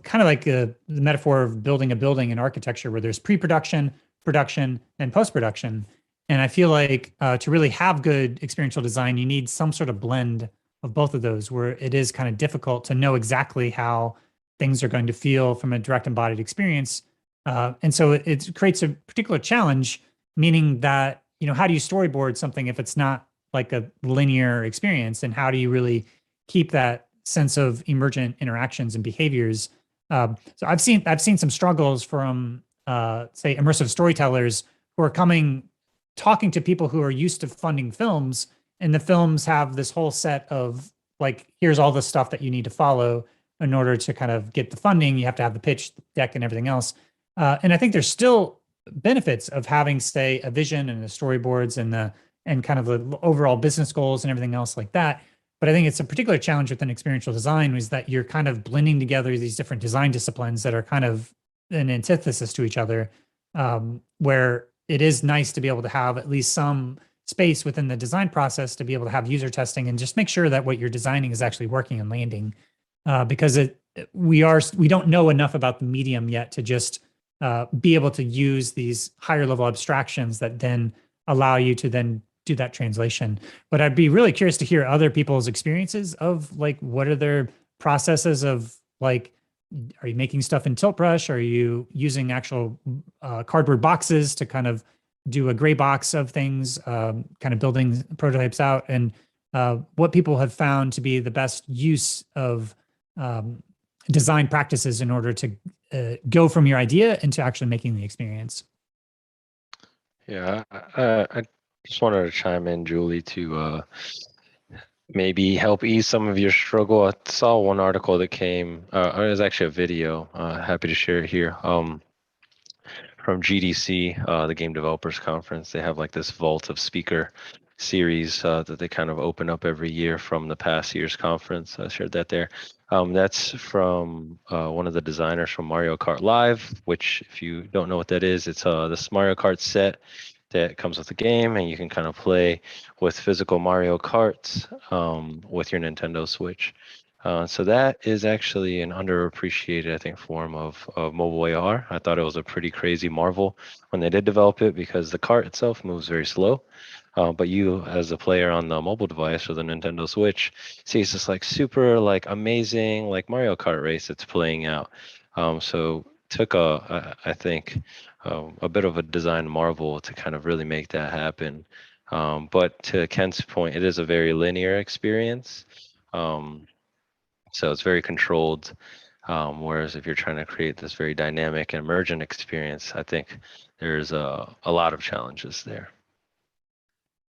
kind of like the metaphor of building a building in architecture, where there's pre-production, production, and post-production. And I feel like to really have good experiential design, you need some sort of blend of both of those, where it is kind of difficult to know exactly how things are going to feel from a direct embodied experience. And so it creates a particular challenge, meaning that, how do you storyboard something if it's not like a linear experience, and how do you really keep that sense of emergent interactions and behaviors? So I've seen some struggles from say immersive storytellers who are talking to people who are used to funding films, and the films have this whole set of, like, here's all the stuff that you need to follow in order to kind of get the funding. You have to have the pitch deck and everything else. And I think there's still benefits of having, say, a vision and the storyboards and kind of the overall business goals and everything else like that. But I think it's a particular challenge within experiential design, is that you're kind of blending together these different design disciplines that are kind of an antithesis to each other, where it is nice to be able to have at least some space within the design process to be able to have user testing and just make sure that what you're designing is actually working and landing, because we don't know enough about the medium yet to just be able to use these higher level abstractions that then allow you to then do that translation. But I'd be really curious to hear other people's experiences of, like, what are their processes of, like, are you making stuff in tilt brush? Are you using actual cardboard boxes to kind of do a gray box of things, kind of building prototypes out, and what people have found to be the best use of design practices in order to go from your idea into actually making the experience? Yeah, I just wanted to chime in, Julie, to maybe help ease some of your struggle. I saw one article that came, it was actually a video, happy to share it here, from GDC, the Game Developers Conference. They have like this vault of speaker series that they kind of open up every year from the past year's conference. I shared that there. That's from one of the designers from Mario Kart Live, which, if you don't know what that is, it's this Mario Kart set that comes with the game, and you can kind of play with physical Mario Karts with your Nintendo Switch. So that is actually an underappreciated, I think, form of mobile AR. I thought it was a pretty crazy marvel when they did develop it, because the cart itself moves very slow. But you, as a player on the mobile device or the Nintendo Switch, see it's this like super like amazing like Mario Kart race that's playing out. So took I think a bit of a design marvel to kind of really make that happen. But to Ken's point, it is a very linear experience. So it's very controlled. Whereas if you're trying to create this very dynamic and emergent experience, I think there's a lot of challenges there.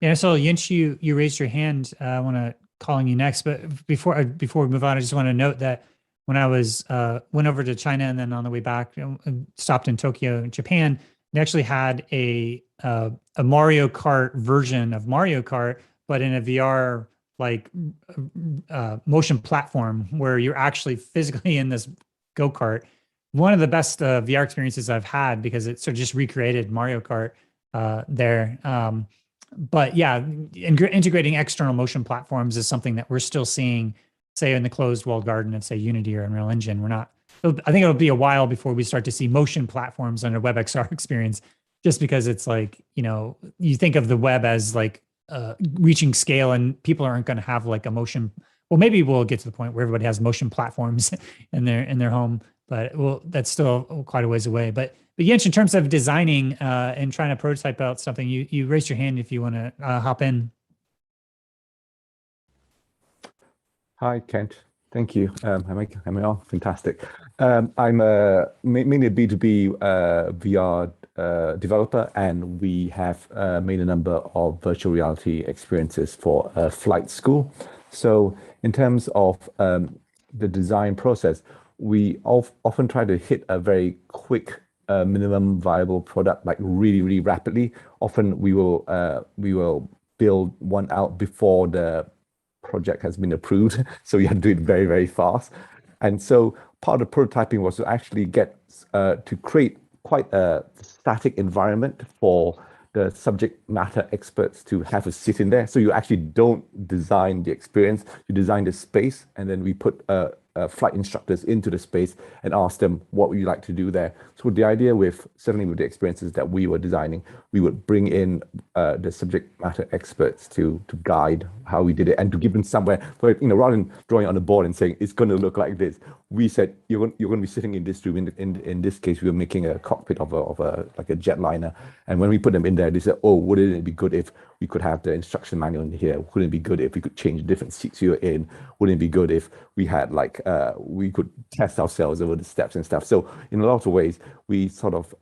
Yeah, so Yinch, you raised your hand. I want to calling you next, but before we move on, I just want to note that when I was went over to China and then on the way back, stopped in Tokyo, Japan, they actually had a Mario Kart version of Mario Kart, but in a VR like motion platform where you're actually physically in this go-kart. One of the best VR experiences I've had because it sort of just recreated Mario Kart there. But yeah, integrating external motion platforms is something that we're still seeing, say in the closed walled garden of say Unity or Unreal Engine. We're not, I think it'll be a while before we start to see motion platforms on a WebXR experience, just because it's like, you know, you think of the web as like reaching scale and people aren't going to have like a motion. Well, maybe we'll get to the point where everybody has motion platforms in their home, but well, that's still quite a ways away. But Jens, in terms of designing and trying to prototype out something, you raised your hand if you want to hop in. Hi, Kent. Thank you. Am I on? Fantastic. I'm mainly a B2B VR developer, and we have made a number of virtual reality experiences for a flight school. So in terms of the design process, we often try to hit a very quick minimum viable product, like really rapidly. Often we will build one out before the project has been approved, so you have to do it very fast. And so part of prototyping was to actually get to create quite a static environment for the subject matter experts to have a sit in there. So you actually don't design the experience, you design the space, and then we put flight instructors into the space and ask them what would you like to do there. So the idea with, certainly with the experiences that we were designing, we would bring in the subject matter experts to guide how we did it and to give them somewhere, but rather than drawing on the board and saying it's going to look like this, we said you're going to be sitting in this room. In this case, we were making a cockpit of a like a jetliner, and when we put them in there, they said, "Oh, wouldn't it be good if we could have the instruction manual in here? Wouldn't it be good if we could change different seats you're in? Wouldn't it be good if we had like we could test ourselves over the steps and stuff?" So in a lot of ways, we sort of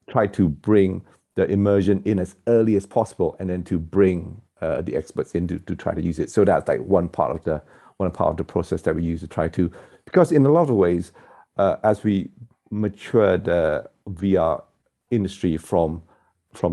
try to bring the immersion in as early as possible, and then to bring the experts in to try to use it. So that's like one part of the process that we use to try to, because in a lot of ways, as we mature the VR industry from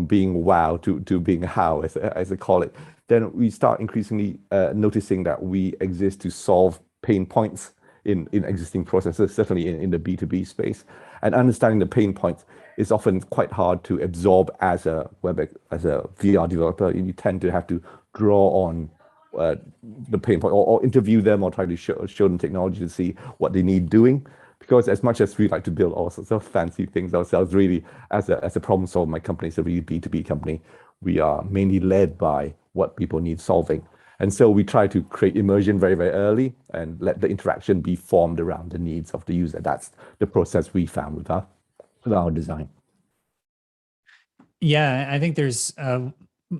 being wow to being how, as I call it, then we start increasingly noticing that we exist to solve pain points in existing processes, certainly in the B2B space. And understanding the pain points is often quite hard to absorb as a VR developer. You tend to have to draw on the pain point or interview them or try to show them technology to see what they need doing. Because as much as we like to build all sorts of fancy things ourselves, really, as a problem solver, my company is a really B2B company. We are mainly led by what people need solving. And so we try to create immersion very early and let the interaction be formed around the needs of the user. That's the process we found with our design. Yeah, I think there's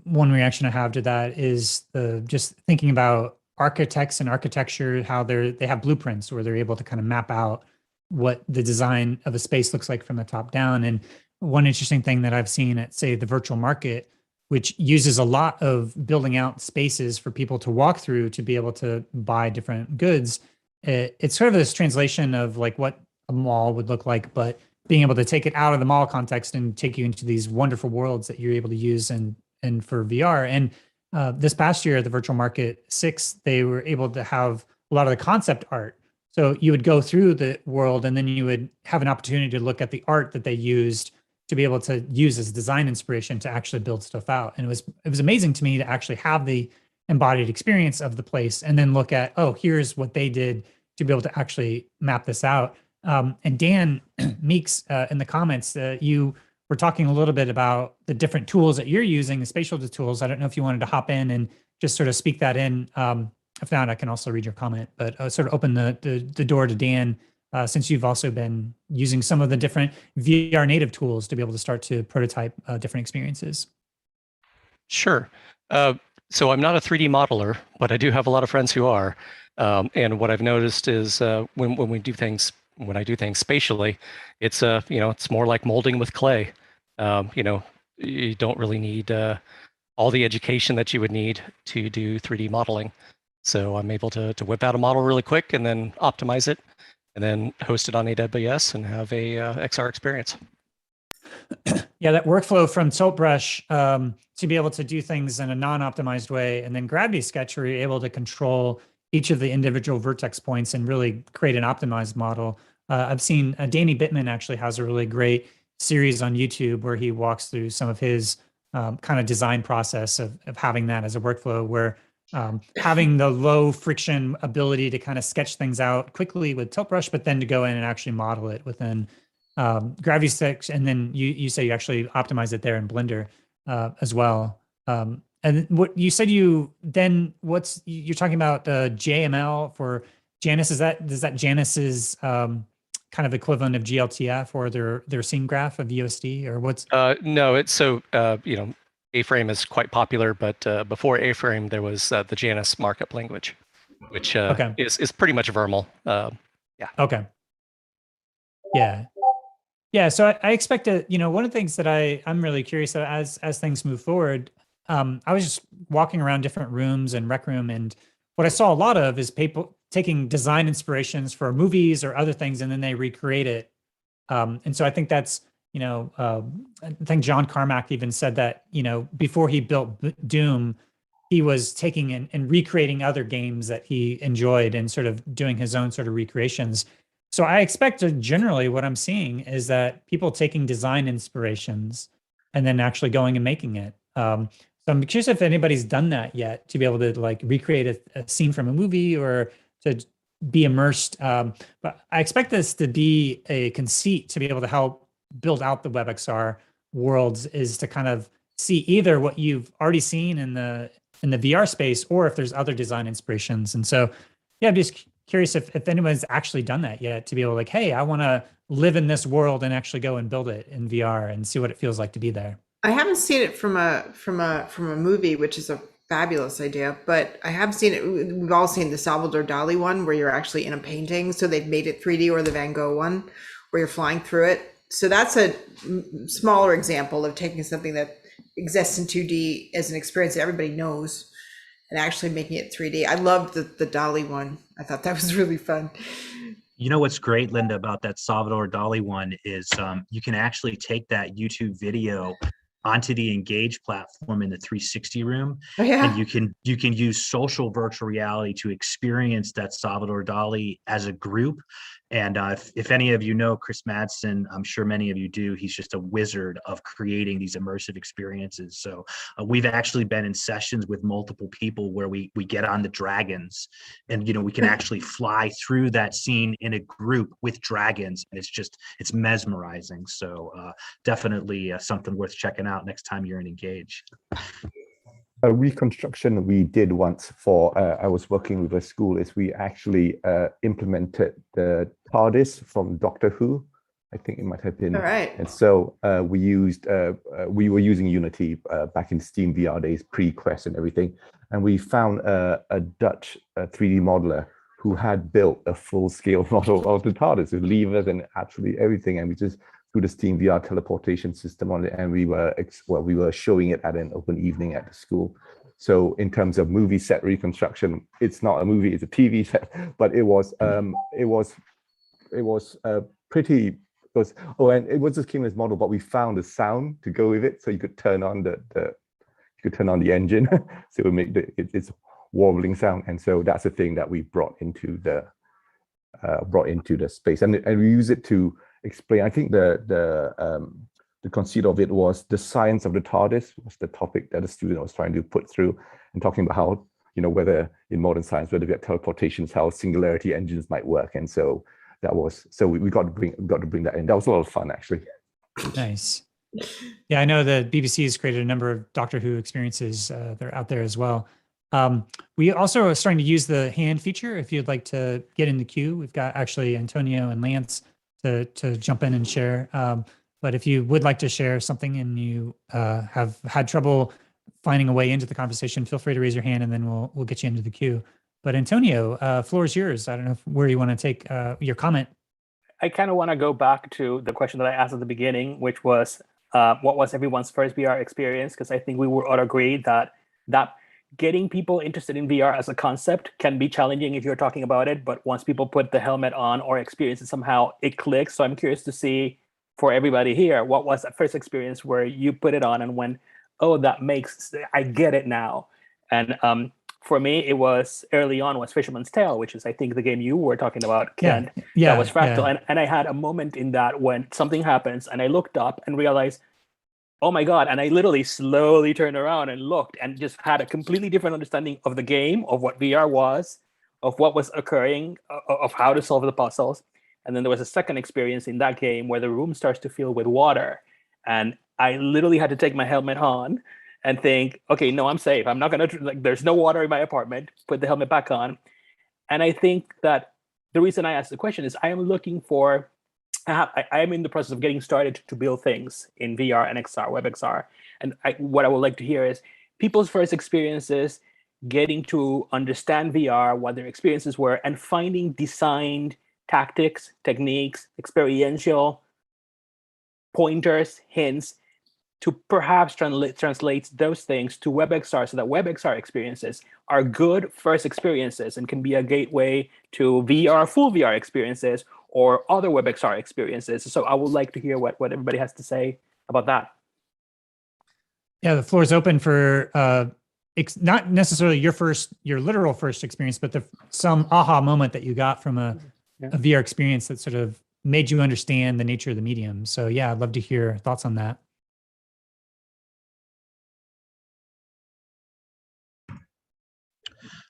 one reaction I have to that is just thinking about architects and architecture, how they have blueprints where they're able to kind of map out what the design of a space looks like from the top down. And one interesting thing that I've seen at, say, the virtual market, which uses a lot of building out spaces for people to walk through to be able to buy different goods. It's sort of this translation of like what a mall would look like, but being able to take it out of the mall context and take you into these wonderful worlds that you're able to use and for VR. And this past year at the Virtual Market 6, they were able to have a lot of the concept art. So you would go through the world and then you would have an opportunity to look at the art that they used to be able to use as design inspiration to actually build stuff out. And it was amazing to me to actually have the embodied experience of the place and then look at, oh, here's what they did to be able to actually map this out. And Dan Meeks in the comments, you were talking a little bit about the different tools that you're using, the spatial tools. I don't know if you wanted to hop in and just sort of speak that in. If not, I can also read your comment, but sort of open the door to Dan, since you've also been using some of the different VR native tools to be able to start to prototype different experiences. Sure. So I'm not a 3D modeler, but I do have a lot of friends who are. And what I've noticed is when I do things spatially, it's it's more like molding with clay. You don't really need all the education that you would need to do 3D modeling. So I'm able to whip out a model really quick and then optimize it, and then host it on AWS and have a XR experience. Yeah, that workflow from Tiltbrush to be able to do things in a non-optimized way, and then Gravity Sketch where you're able to control each of the individual vertex points and really create an optimized model. I've seen Danny Bittman actually has a really great series on YouTube where he walks through some of his kind of design process of having that as a workflow, where having the low friction ability to kind of sketch things out quickly with Tiltbrush, but then to go in and actually model it within Gravity Sketch, and then you say you actually optimize it there in Blender as well. And what you said you're talking about JML for Janus. Is that Janus's kind of equivalent of GLTF or their scene graph of USD, or what's? No, it's so A-Frame is quite popular, but before A-Frame there was the Janus markup language, which is pretty much Vermal. Yeah. Okay. Yeah. Yeah, so I expect to, one of the things that I'm really curious about as things move forward, I was just walking around different rooms and Rec Room, and what I saw a lot of is people taking design inspirations for movies or other things, and then they recreate it. And so I think that's, I think John Carmack even said that, before he built Doom, he was taking and recreating other games that he enjoyed and sort of doing his own sort of recreations. So I expect generally what I'm seeing is that people taking design inspirations and then actually going and making it. So I'm curious if anybody's done that yet, to be able to like recreate a scene from a movie or to be immersed. But I expect this to be a conceit to be able to help build out the WebXR worlds, is to kind of see either what you've already seen in the VR space, or if there's other design inspirations. And so, yeah, I'm just curious if anyone's actually done that yet, to be able to like, hey, I want to live in this world and actually go and build it in VR and see what it feels like to be there. I haven't seen it from a movie, which is a fabulous idea, but I have seen it. We've all seen the Salvador Dali one where you're actually in a painting. So they've made it 3D, or the Van Gogh one where you're flying through it. So that's a smaller example of taking something that exists in 2D as an experience that everybody knows and actually making it 3D. I loved the Dali one. I thought that was really fun. You know what's great, Linda, about that Salvador Dali one is you can actually take that YouTube video onto the Engage platform in the 360 room. Oh, yeah. And you can use social virtual reality to experience that Salvador Dali as a group. And if any of you know Chris Madsen, I'm sure many of you do, he's just a wizard of creating these immersive experiences. So we've actually been in sessions with multiple people where we get on the dragons, and we can actually fly through that scene in a group with dragons, and it's mesmerizing. So definitely something worth checking out next time you're in Engage. A reconstruction we did once for, I was working with a school, is we actually implemented the TARDIS from Doctor Who. I think it might have been. All right. And so we were using Unity back in Steam VR days, pre-Quest and everything. And we found a Dutch 3D modeler who had built a full-scale model of the TARDIS with levers and absolutely everything. And we just through the Steam VR teleportation system on it, and we were showing it at an open evening at the school. So in terms of movie set reconstruction, it's not a movie; it's a TV set. But it was pretty. And it was a seamless model, but we found a sound to go with it, so you could turn on the engine, so it would make its warbling sound. And so that's the thing that we brought into the space, and we use it to explain. I think the conceit of it was the science of the TARDIS was the topic that the student was trying to put through, and talking about how, whether in modern science, whether we have teleportations, how singularity engines might work. And so we got to bring that in. That was a lot of fun, actually. Nice. Yeah, I know the BBC has created a number of Doctor Who experiences. They're out there as well. We also are starting to use the hand feature. If you'd like to get in the queue, we've got actually Antonio and Lance to jump in and share. But if you would like to share something and you have had trouble finding a way into the conversation, feel free to raise your hand and then we'll get you into the queue. But Antonio, floor is yours. I don't know where you want to take your comment. I kind of want to go back to the question that I asked at the beginning, which was, what was everyone's first VR experience? Because I think we would all agree that getting people interested in VR as a concept can be challenging if you're talking about it. But once people put the helmet on or experience it somehow, it clicks. So I'm curious to see for everybody here, what was that first experience where you put it on and when, oh, I get it now. And for me, it was early on was Fisherman's Tale, which is, I think, the game you were talking about, Kent. Yeah, that was Fractal. yeah. And I had a moment in that when something happens and I looked up and realized, oh my God. And I literally slowly turned around and looked and just had a completely different understanding of the game, of what VR was, of what was occurring, of how to solve the puzzles. And then there was a second experience in that game where the room starts to fill with water. And I literally had to take my helmet on and think, okay, no, I'm safe. I'm not going to, there's no water in my apartment, put the helmet back on. And I think that the reason I asked the question is I am looking for, I am in the process of getting started to build things in VR and XR, WebXR. And what I would like to hear is people's first experiences, getting to understand VR, what their experiences were, and finding designed tactics, techniques, experiential pointers, hints, to perhaps translate those things to WebXR so that WebXR experiences are good first experiences and can be a gateway to VR, full VR experiences or other WebXR experiences. So I would like to hear what everybody has to say about that. Yeah, the floor is open for not necessarily your literal first experience, but some aha moment that you got from a VR experience that sort of made you understand the nature of the medium. So yeah, I'd love to hear thoughts on that.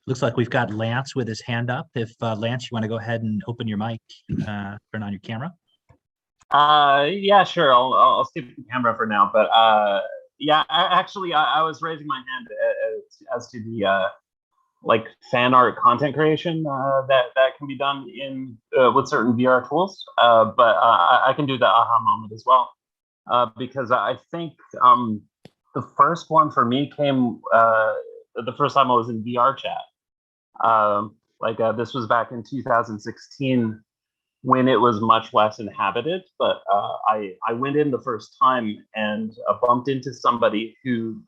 Looks like we've got Lance with his hand up. If Lance, you want to go ahead and open your mic, turn on your camera. Yeah, sure. I'll skip the camera for now. But yeah, I was raising my hand as to the like fan art content creation that can be done in with certain VR tools. But I can do the aha moment as well because I think the first one for me came the first time I was in VR chat. This was back in 2016 when it was much less inhabited, but I went in the first time and bumped into somebody who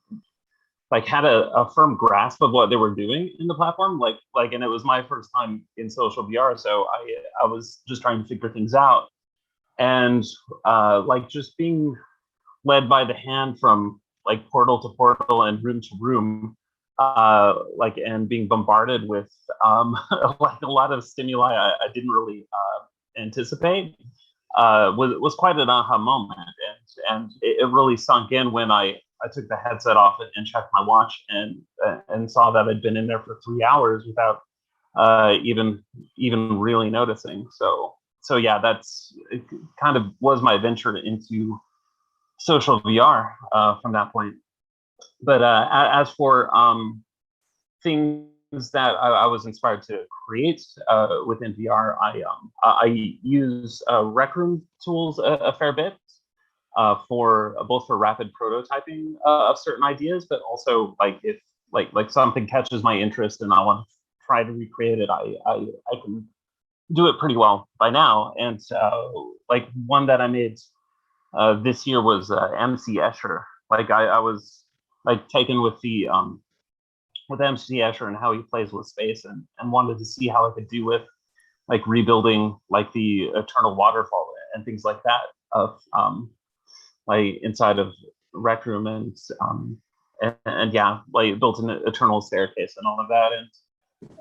had a firm grasp of what they were doing in the platform, and it was my first time in social VR, so I was just trying to figure things out, and just being led by the hand from portal to portal and room to room, and being bombarded with a lot of stimuli I didn't really anticipate was quite an aha moment, and it really sunk in when I took the headset off and checked my watch and saw that I'd been in there for 3 hours without even really noticing. So yeah, it kind of was my venture into social VR from that point. But as for things that I was inspired to create within VR, I use Rec Room tools a fair bit for both for rapid prototyping of certain ideas, but also if something catches my interest and I want to try to recreate it, I can do it pretty well by now. And one that I made this year was MC Escher. I was taken with the with MC Escher and how he plays with space, and wanted to see how I could do with rebuilding the eternal waterfall and things like that of inside of Rec Room, and yeah, built an eternal staircase and all of that,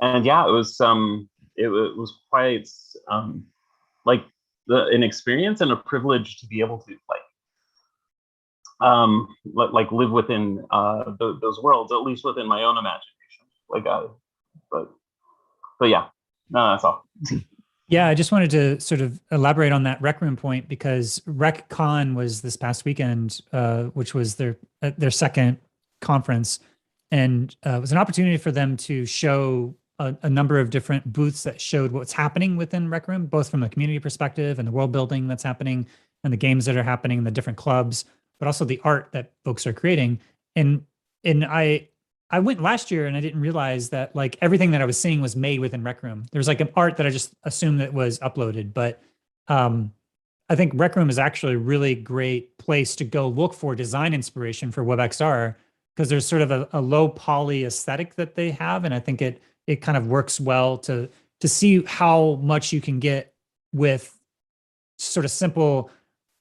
and yeah, it was quite an experience and a privilege to be able to live within those worlds, at least within my own imagination. But yeah, no, that's all. Yeah, I just wanted to sort of elaborate on that Rec Room point, because RecCon was this past weekend, which was their second conference, and it was an opportunity for them to show a number of different booths that showed what's happening within Rec Room, both from a community perspective and the world building that's happening and the games that are happening in the different clubs, but also the art that folks are creating. And and I went last year and I didn't realize that like everything that I was seeing was made within Rec Room. There's like an art that I just assumed that was uploaded, but I think Rec Room is actually a really great place to go look for design inspiration for WebXR, because there's sort of a low poly aesthetic that they have, and I think it kind of works well to see how much you can get with sort of simple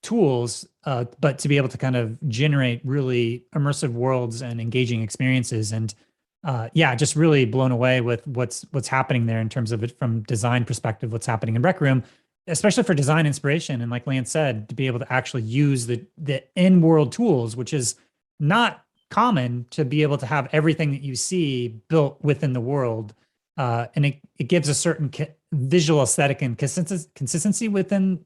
tools, but to be able to kind of generate really immersive worlds and engaging experiences. And yeah, just really blown away with what's happening there in terms of it from design perspective, what's happening in Rec Room, especially for design inspiration. And like Lance said, to be able to actually use the in-world tools, which is not common, to be able to have everything that you see built within the world. And it gives a certain visual aesthetic and consistency within,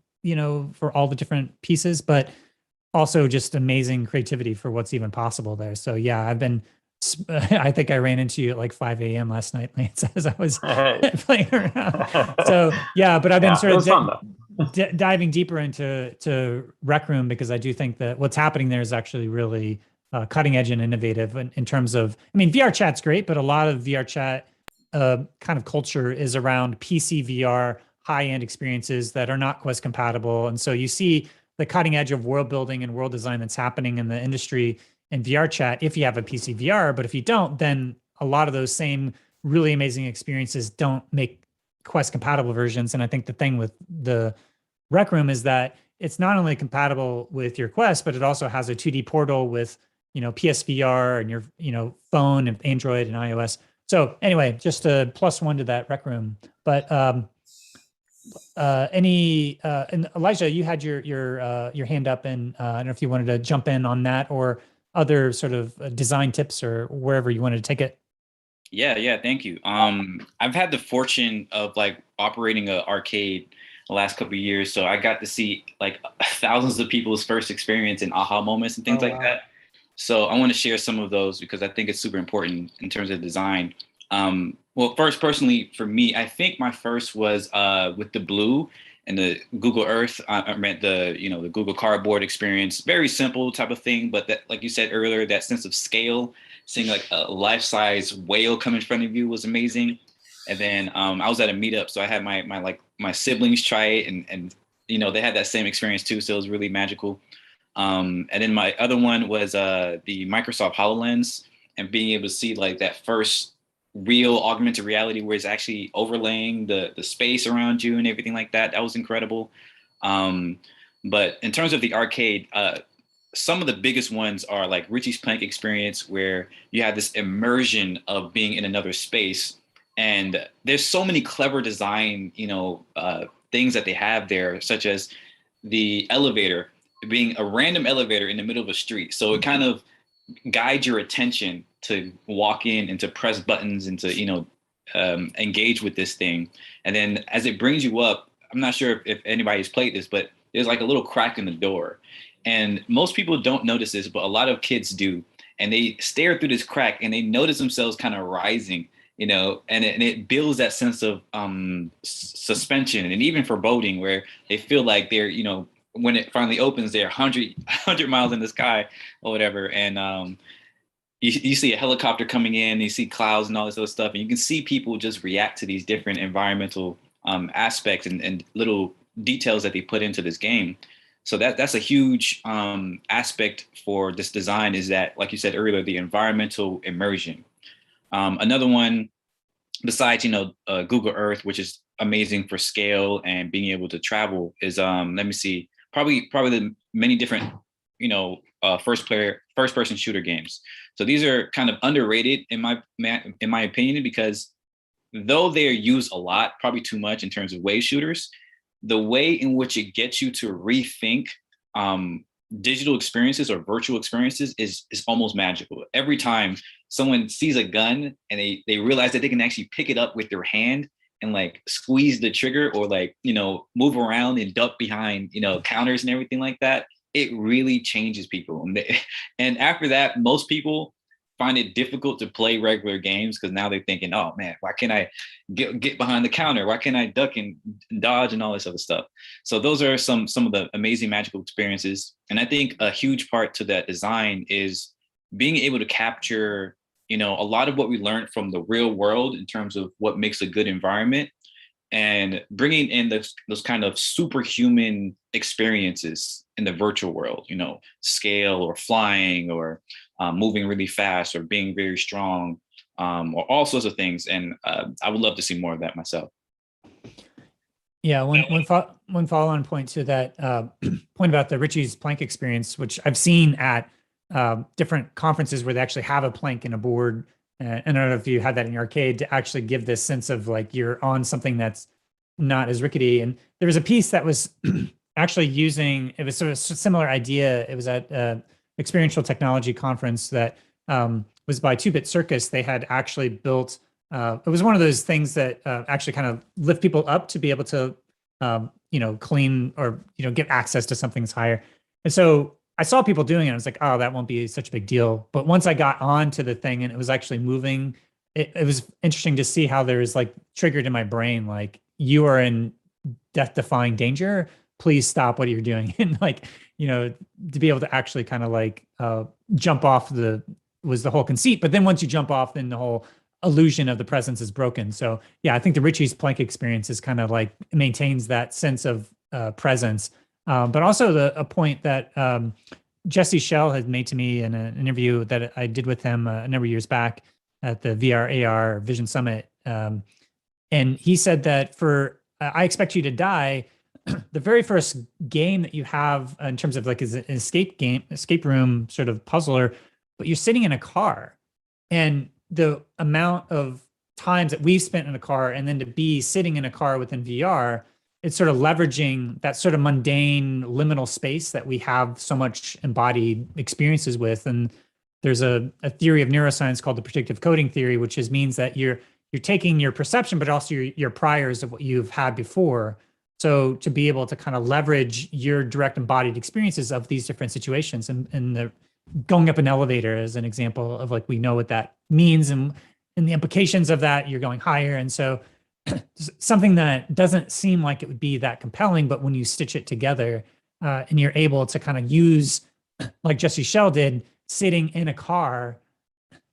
for all the different pieces, but also just amazing creativity for what's even possible there. So yeah, I think I ran into you at like 5 a.m. last night, Lance, as I was playing around. So yeah, but I've been sort of diving deeper into Rec Room, because I do think that what's happening there is actually really cutting edge and innovative in terms of, VR chat's great, but a lot of VR chat kind of culture is around PC VR, high-end experiences that are not Quest compatible. And so you see the cutting edge of world building and world design that's happening in the industry in VR chat if you have a PC VR, but if you don't, then a lot of those same really amazing experiences don't make Quest compatible versions. And I think the thing with the Rec Room is that it's not only compatible with your Quest, but it also has a 2D portal with, PSVR and your, phone and Android and iOS. So anyway, just a +1 to that Rec Room. But and Elijah, you had your hand up, and I don't know if you wanted to jump in on that or other sort of design tips or wherever you wanted to take it. Yeah, thank you. I've had the fortune of like operating an arcade the last couple of years, so I got to see like thousands of people's first experience and aha moments and things like that. So I want to share some of those because I think it's super important in terms of design. Well, first, personally, for me, I think my first was with the Blue and the Google Earth. I meant the Google Cardboard experience. Very simple type of thing, but that, like you said earlier, that sense of scale, seeing like a life-size whale come in front of you was amazing. And then I was at a meetup, so I had my siblings try it, and they had that same experience too. So it was really magical. And then my other one was the Microsoft HoloLens, and being able to see like that first real augmented reality where it's actually overlaying the space around you and everything like that. That was incredible. But in terms of the arcade, some of the biggest ones are like Richie's Plank experience, where you have this immersion of being in another space. And there's so many clever design, things that they have there, such as the elevator being a random elevator in the middle of a street. So it kind of guides your attention to walk in and to press buttons and to, engage with this thing. And then as it brings you up, I'm not sure if anybody's played this, but there's like a little crack in the door. And most people don't notice this, but a lot of kids do. And they stare through this crack and they notice themselves kind of rising, and it builds that sense of suspension and even foreboding, where they feel like they're, when it finally opens, they're 100 miles in the sky or whatever. And you see a helicopter coming in, you see clouds and all this other stuff. And you can see people just react to these different environmental aspects and little details that they put into this game. So that's a huge aspect for this design, is that, like you said earlier, the environmental immersion. Another one besides, Google Earth, which is amazing for scale and being able to travel, is probably the many different, first person shooter games. So these are kind of underrated in my opinion, because though they're used a lot, probably too much in terms of wave shooters, the way in which it gets you to rethink digital experiences or virtual experiences is almost magical. Every time someone sees a gun and they realize that they can actually pick it up with their hand and like squeeze the trigger, or like, move around and duck behind, counters and everything like that, it really changes people. And after that, most people find it difficult to play regular games, because now they're thinking, oh man, why can't I get behind the counter? Why can't I duck and dodge and all this other stuff? So those are some of the amazing magical experiences. And I think a huge part to that design is being able to capture, a lot of what we learned from the real world in terms of what makes a good environment, and bringing in those kind of superhuman experiences in the virtual world, scale or flying or moving really fast or being very strong, or all sorts of things. And I would love to see more of that myself. Yeah, one follow-on point to that point about the Richie's plank experience, which I've seen at different conferences where they actually have a plank and a board. And I don't know if you had that in your arcade to actually give this sense of like you're on something that's not as rickety. And there was a piece that was actually using, it was sort of a similar idea. It was at Experiential Technology Conference that was by 2-Bit Circus. They had actually built, it was one of those things that actually kind of lift people up to be able to, clean or, get access to something that's higher. And so I saw people doing it. I was like, oh, that won't be such a big deal. But once I got onto the thing and it was actually moving, it was interesting to see how there's like triggered in my brain, like you are in death-defying danger. Please stop what you're doing. And like, to be able to actually kind of like jump off was the whole conceit. But then once you jump off, then the whole illusion of the presence is broken. So yeah, I think the Richie's plank experience is kind of like maintains that sense of presence. But also a point that Jesse Schell had made to me in an interview that I did with him a number of years back at the VR AR Vision Summit. And he said that for I Expect You to Die, the very first game that you have in terms of like is an escape room sort of puzzler, but you're sitting in a car, and the amount of times that we've spent in a car and then to be sitting in a car within VR, it's sort of leveraging that sort of mundane liminal space that we have so much embodied experiences with. And there's a theory of neuroscience called the predictive coding theory, which means that you're taking your perception, but also your priors of what you've had before. So to be able to kind of leverage your direct embodied experiences of these different situations, and going up an elevator as an example of like, we know what that means and the implications of that, you're going higher. And so something that doesn't seem like it would be that compelling, but when you stitch it together and you're able to kind of use, like Jesse Schell did, sitting in a car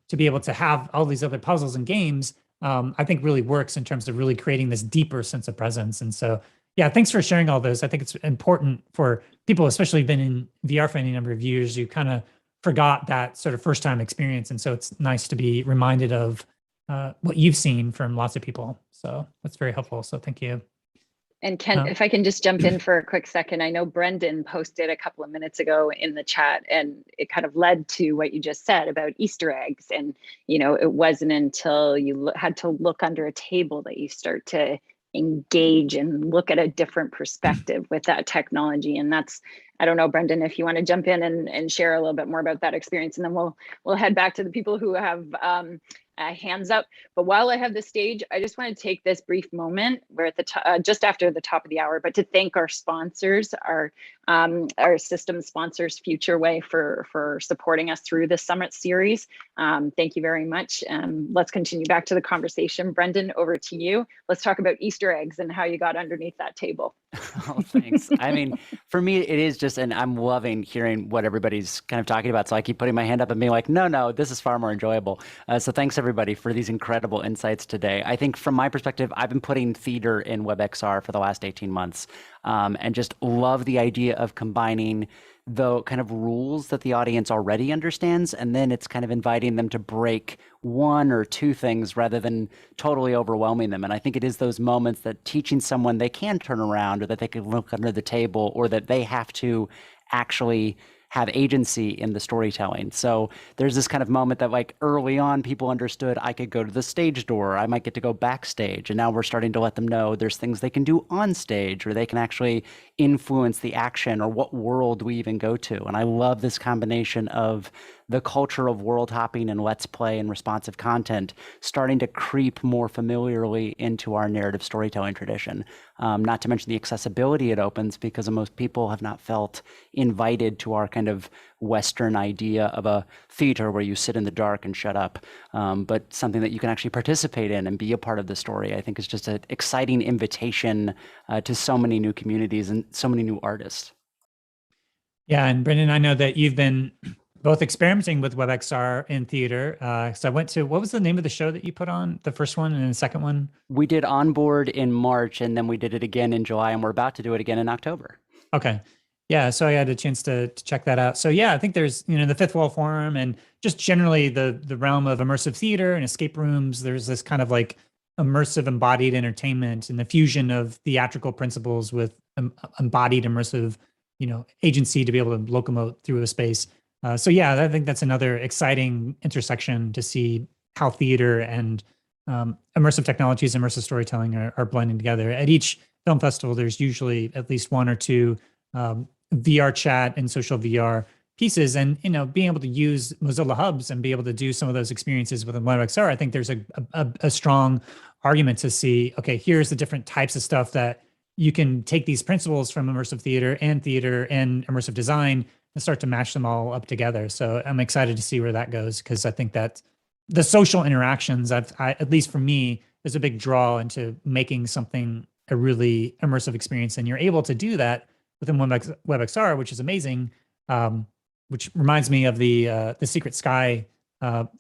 to be able to have all these other puzzles and games, I think really works in terms of really creating this deeper sense of presence. And so, yeah, thanks for sharing all those. I think it's important for people, especially who've been in VR for any number of years, you kind of forgot that sort of first time experience. And so it's nice to be reminded of what you've seen from lots of people. So that's very helpful. So thank you. And Ken, if I can just jump in for a quick second, I know Brendan posted a couple of minutes ago in the chat, and it kind of led to what you just said about Easter eggs. And, it wasn't until you had to look under a table that you start to engage and look at a different perspective with that technology. And that's, I don't know, Brendan, if you want to jump in and share a little bit more about that experience, and then we'll head back to the people who have hands up. But while I have the stage, I just want to take this brief moment. We're at the just after the top of the hour, but to thank our sponsors, our system sponsors, FutureWay, for supporting us through this summit series. Thank you very much. Let's continue back to the conversation. Brendan, over to you. Let's talk about Easter eggs and how you got underneath that table. Oh, thanks. I mean, for me, it is just, and I'm loving hearing what everybody's kind of talking about. So I keep putting my hand up and being like, no, this is far more enjoyable. So thanks everybody for these incredible insights today. I think from my perspective, I've been putting theater in WebXR for the last 18 months and just love the idea of combining the kind of rules that the audience already understands, and then it's kind of inviting them to break one or two things rather than totally overwhelming them. And I think it is those moments that teaching someone they can turn around, or that they can look under the table, or that they have to actually have agency in the storytelling. So there's this kind of moment that like early on people understood I could go to the stage door, I might get to go backstage, and now we're starting to let them know there's things they can do on stage, or they can actually influence the action or what world we even go to. And I love this combination of the culture of world hopping and let's play and responsive content starting to creep more familiarly into our narrative storytelling tradition. Not to mention the accessibility it opens, because most people have not felt invited to our kind of Western idea of a theater where you sit in the dark and shut up, but something that you can actually participate in and be a part of the story. I think is just an exciting invitation to so many new communities and so many new artists. Yeah, and Brendan, I know that you've been both experimenting with WebXR in theater. So I went to, what was the name of the show that you put on? The first one and the second one? We did Onboard in March, and then we did it again in July, and we're about to do it again in October. Okay. Yeah, so I had a chance to check that out. So yeah, I think there's, the Fifth Wall Forum and just generally the realm of immersive theater and escape rooms. There's this kind of like immersive embodied entertainment and the fusion of theatrical principles with embodied immersive, agency to be able to locomote through a space. So yeah, I think that's another exciting intersection to see how theater and immersive technologies, immersive storytelling are blending together. At each film festival, there's usually at least one or two VR chat and social VR pieces, and being able to use Mozilla hubs and be able to do some of those experiences within WebXR, I think there's a strong argument to see, okay, here's the different types of stuff that you can take these principles from immersive theater and immersive design and start to mash them all up together. So I'm excited to see where that goes, because I think that the social interactions, at least for me, is a big draw into making something a really immersive experience, and you're able to do that within WebXR, which is amazing. Which reminds me of the Secret Sky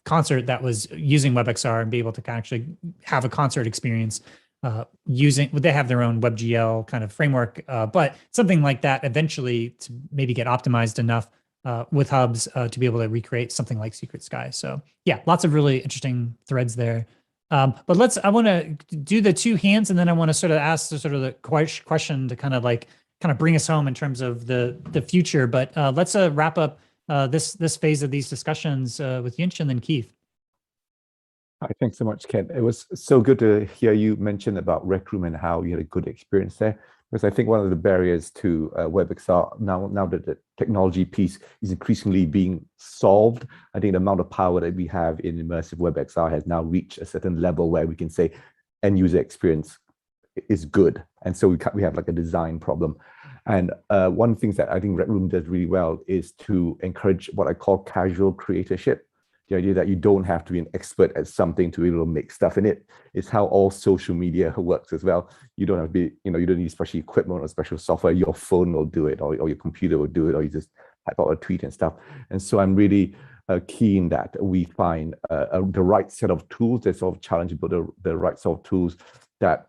concert that was using WebXR and be able to actually have a concert experience they have their own WebGL kind of framework, but something like that eventually to maybe get optimized enough with hubs to be able to recreate something like Secret Sky. So yeah, lots of really interesting threads there. But I want to do the two hands, and then I want to sort of ask the question to kind of bring us home in terms of the future. But let's wrap up this phase of these discussions with Yinch and then Keith. Hi, thanks so much, Ken. It was so good to hear you mention about Rec Room and how you had a good experience there. Because I think one of the barriers to WebXR, now that the technology piece is increasingly being solved, I think the amount of power that we have in immersive WebXR has now reached a certain level where we can say end user experience is good. And so we have like a design problem. And one of the things that I think Rec Room does really well is to encourage what I call casual creatorship. The idea that you don't have to be an expert at something to be able to make stuff in it. It's how all social media works as well. You don't have to be, you don't need special equipment or special software. Your phone will do it, or your computer will do it, or you just type out a tweet and stuff. And so I'm really keen that we find the right set of tools that sort of challenge, but the right sort of tools that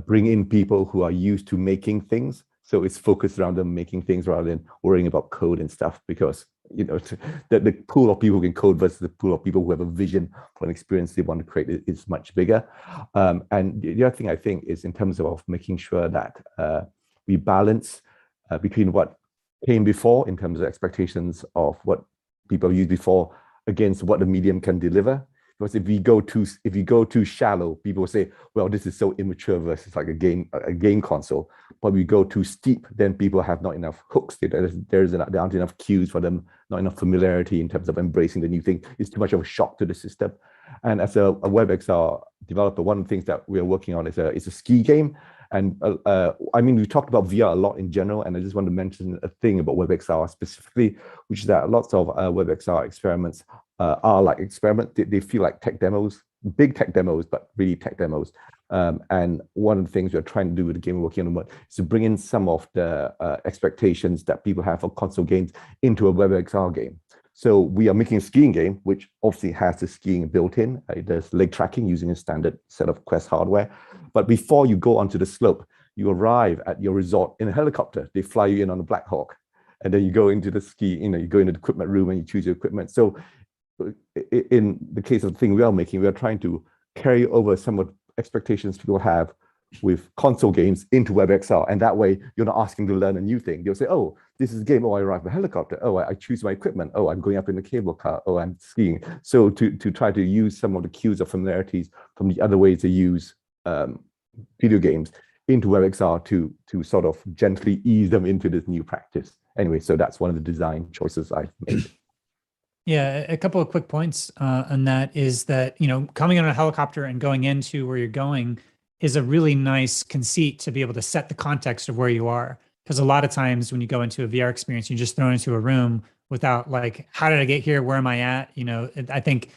bring in people who are used to making things. So it's focused around them making things rather than worrying about code and stuff, because the pool of people who can code versus the pool of people who have a vision for an experience they want to create is much bigger. And the other thing I think is in terms of making sure that we balance between what came before in terms of expectations of what people used before against what the medium can deliver. Because if you go too shallow, people will say, well, this is so immature versus like a game console. But we go too steep, then people have not enough hooks. There aren't enough cues for them, not enough familiarity in terms of embracing the new thing. It's too much of a shock to the system. And as a WebXR developer, one of the things that we're working on is a ski game. And we talked about VR a lot in general, and I just want to mention a thing about WebXR specifically, which is that lots of WebXR experiments are like experiments. They feel like tech demos, big tech demos, but really tech demos. And one of the things we're trying to do with the game we're working on is to bring in some of the expectations that people have for console games into a WebXR game. So we are making a skiing game, which obviously has the skiing built in. There's leg tracking using a standard set of Quest hardware. But before you go onto the slope, you arrive at your resort in a helicopter. They fly you in on a Black Hawk. And then you go into the you go into the equipment room and you choose your equipment. So in the case of the thing we are making, we are trying to carry over some of the expectations people have with console games into WebXR, and that way you're not asking to learn a new thing. You'll say, oh, this is a game. Oh, I arrive at a helicopter. Oh, I choose my equipment. Oh, I'm going up in a cable car. Oh, I'm skiing. So to try to use some of the cues of familiarities from the other ways to use video games into WebXR to sort of gently ease them into this new practice. Anyway, so that's one of the design choices I've made. Yeah, a couple of quick points on that is that, coming on a helicopter and going into where you're going is a really nice conceit to be able to set the context of where you are. Because a lot of times when you go into a VR experience, you're just thrown into a room without like, how did I get here? Where am I at? I think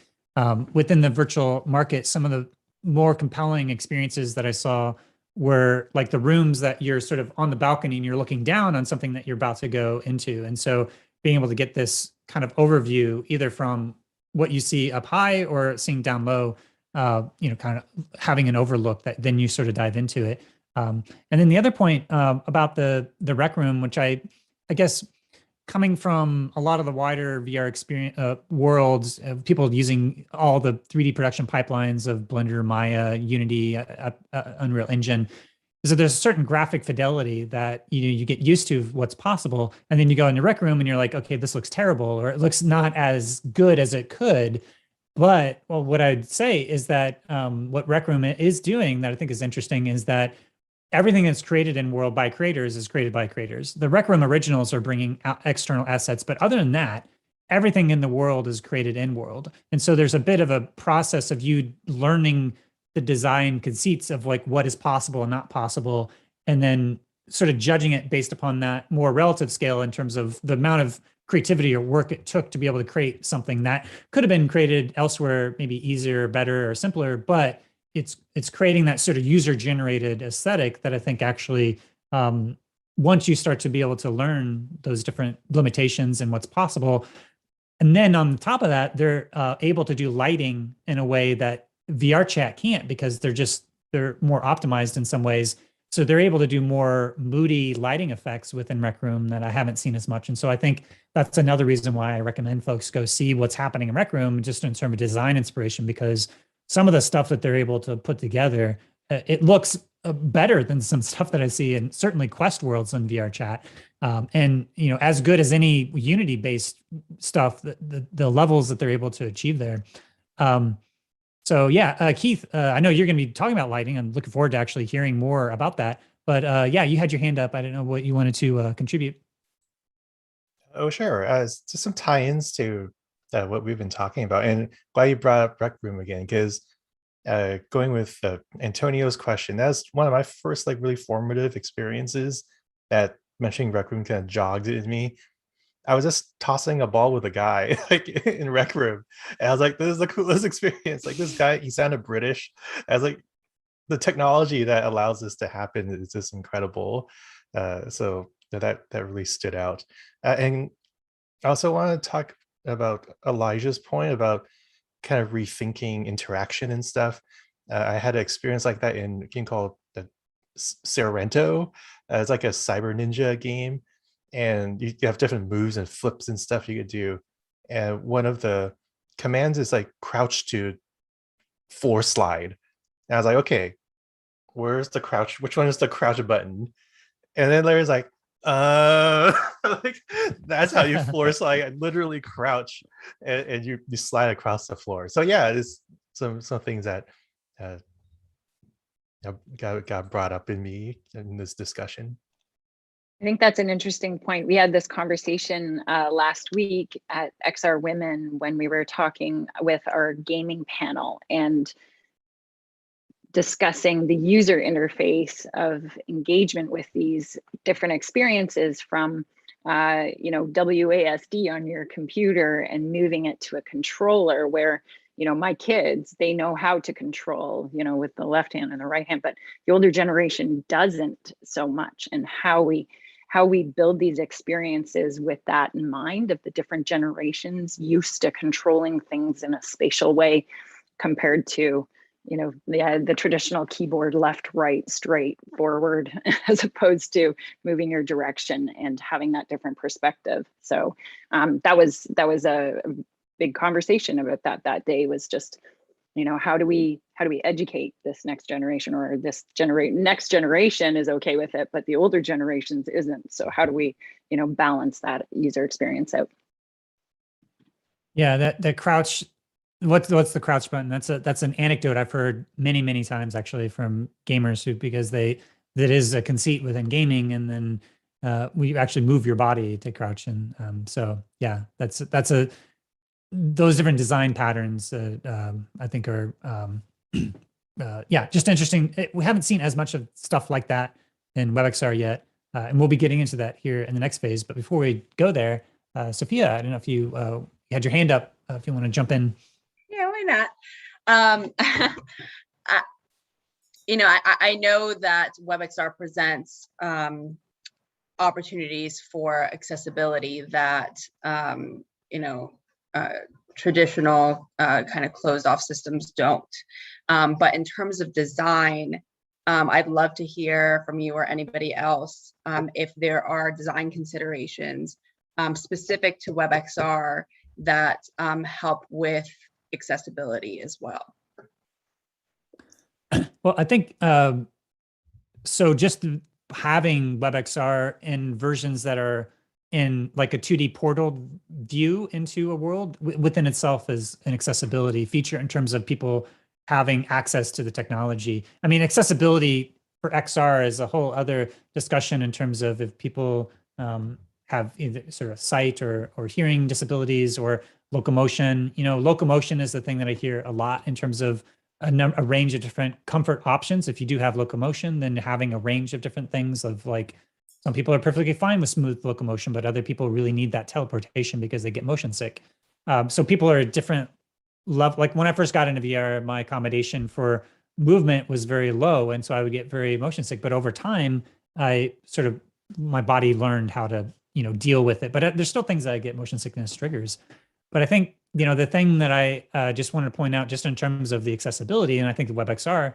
within the virtual market, some of the more compelling experiences that I saw were like the rooms that you're sort of on the balcony and you're looking down on something that you're about to go into. And so being able to get this kind of overview, either from what you see up high or seeing down low, kind of having an overlook that then you sort of dive into it. And then the other point about the rec room, which I guess coming from a lot of the wider VR experience worlds, people using all the 3D production pipelines of Blender, Maya, Unity, Unreal Engine, is that there's a certain graphic fidelity that you get used to what's possible, and then you go in the rec room and you're like, okay, this looks terrible, or it looks not as good as it could. But what I'd say is that what Rec Room is doing that I think is interesting is that everything that's created in world by creators is created by creators. The Rec Room originals are bringing out external assets, but other than that, everything in the world is created in world. And so there's a bit of a process of you learning the design conceits of like what is possible and not possible, and then sort of judging it based upon that more relative scale in terms of the amount of creativity or work it took to be able to create something that could have been created elsewhere, maybe easier, better, or simpler, but it's creating that sort of user-generated aesthetic that I think actually, once you start to be able to learn those different limitations and what's possible, and then on top of that, they're able to do lighting in a way that VR chat can't, because they're more optimized in some ways. So they're able to do more moody lighting effects within Rec Room that I haven't seen as much. And so I think that's another reason why I recommend folks go see what's happening in Rec Room, just in terms of design inspiration, because some of the stuff that they're able to put together, it looks better than some stuff that I see in certainly Quest Worlds on VR chat. And, as good as any Unity-based stuff, the levels that they're able to achieve there. So yeah, Keith, I know you're going to be talking about lighting. I'm looking forward to actually hearing more about that. But yeah, you had your hand up. I didn't know what you wanted to contribute. Oh, sure. Just some tie-ins to what we've been talking about. And glad you brought up Rec Room again, because going with Antonio's question, that's one of my first like really formative experiences that mentioning Rec Room kind of jogged in me. I was just tossing a ball with a guy like in Rec Room, and I was like, this is the coolest experience. Like, this guy, he sounded British. I was like, the technology that allows this to happen is just incredible. So that really stood out. And I also want to talk about Elijah's point about kind of rethinking interaction and stuff. I had an experience like that in a game called Sorrento. It's like a cyber ninja game, and you have different moves and flips and stuff you could do. And one of the commands is like crouch to floor slide. And I was like, okay, where's the crouch? Which one is the crouch button? And then Larry's like, like, that's how you floor slide. I literally crouch and you slide across the floor. So yeah, it's some things that got brought up in me in this discussion. I think that's an interesting point. We had this conversation last week at XR Women when we were talking with our gaming panel and discussing the user interface of engagement with these different experiences from WASD on your computer and moving it to a controller where, my kids, they know how to control, with the left hand and the right hand, but the older generation doesn't so much. And how we build these experiences with that in mind, of the different generations used to controlling things in a spatial way compared to the traditional keyboard left, right, straight, forward, as opposed to moving your direction and having that different perspective. So that was a big conversation about that day, was just, how do we educate this next generation, or this next generation is okay with it, but the older generations isn't. So how do we, balance that user experience out? Yeah, that crouch. What's the crouch button? That's an anecdote I've heard many times actually from gamers because that is a conceit within gaming, and then we actually move your body to crouch. And so yeah, those different design patterns I think are yeah, just interesting. We haven't seen as much of stuff like that in WebXR yet, and we'll be getting into that here in the next phase. But before we go there, Sophia, I don't know if you had your hand up, if you want to jump in. Yeah, why not? I know that WebXR presents opportunities for accessibility that traditional kind of closed off systems don't. But in terms of design, I'd love to hear from you or anybody else if there are design considerations specific to WebXR that help with accessibility as well. Well, I think, so just having WebXR in versions that are in like a 2D portal view into a world within itself is an accessibility feature in terms of people having access to the technology. I mean, accessibility for XR is a whole other discussion in terms of if people have either sort of sight or hearing disabilities or locomotion. Locomotion is the thing that I hear a lot in terms of a range of different comfort options. If you do have locomotion, then having a range of different things of like, some people are perfectly fine with smooth locomotion, but other people really need that teleportation because they get motion sick. So people are at different level. Like when I first got into VR, my accommodation for movement was very low. And so I would get very motion sick, but over time, my body learned how to, deal with it. But there's still things that I get motion sickness triggers. But I think, the thing that I just wanted to point out just in terms of the accessibility, and I think the WebXR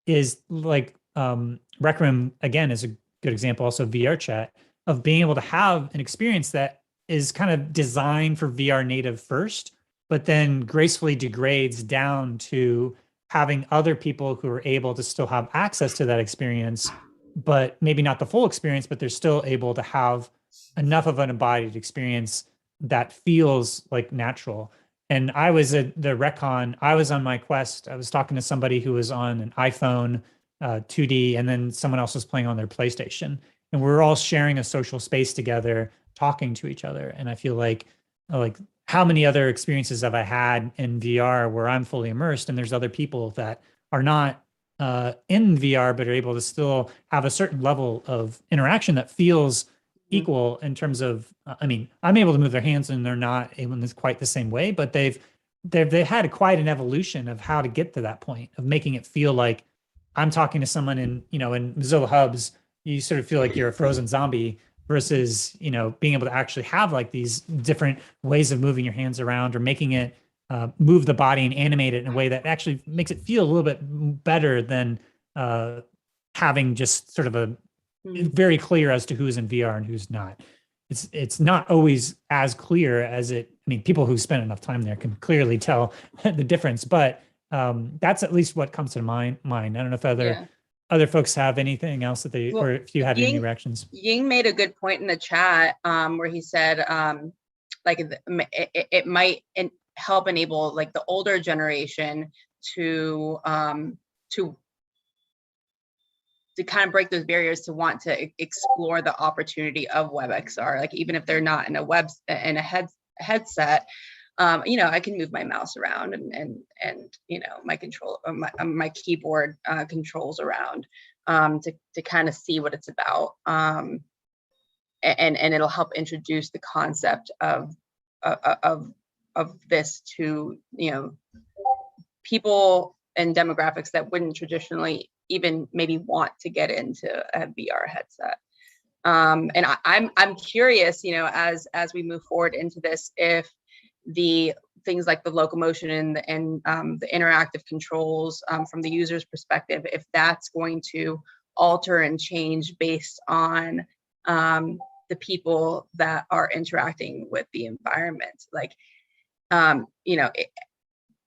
is like Rec Room, again, is a good example, also VR chat, of being able to have an experience that is kind of designed for VR native first, but then gracefully degrades down to having other people who are able to still have access to that experience, but maybe not the full experience, but they're still able to have enough of an embodied experience that feels like natural. And I was at the RecCon, I was on my Quest, I was talking to somebody who was on an iPhone 2D, and then someone else was playing on their PlayStation. And we're all sharing a social space together, talking to each other. And I feel like how many other experiences have I had in VR where I'm fully immersed and there's other people that are not in VR, but are able to still have a certain level of interaction that feels equal in terms of, I'm able to move their hands and they're not able in quite the same way, but they've had quite an evolution of how to get to that point of making it feel like I'm talking to someone in Mozilla Hubs. You sort of feel like you're a frozen zombie versus, being able to actually have like these different ways of moving your hands around or making it move the body and animate it in a way that actually makes it feel a little bit better than having just sort of a very clear as to who's in VR and who's not. It's not always as clear as people who spend enough time there can clearly tell the difference, but that's at least what comes to mind. I don't know if other folks have anything else that or if you had any reactions. Ying made a good point in the chat where he said it might help enable like the older generation to kind of break those barriers to want to explore the opportunity of WebXR. Like even if they're not in a headset, I can move my mouse around and my control, my keyboard controls around to kind of see what it's about. And it'll help introduce the concept of this to, people and demographics that wouldn't traditionally even maybe want to get into a VR headset. And I'm curious, as we move forward into this, if the things like the locomotion and the interactive controls from the user's perspective, if that's going to alter and change based on the people that are interacting with the environment. Like,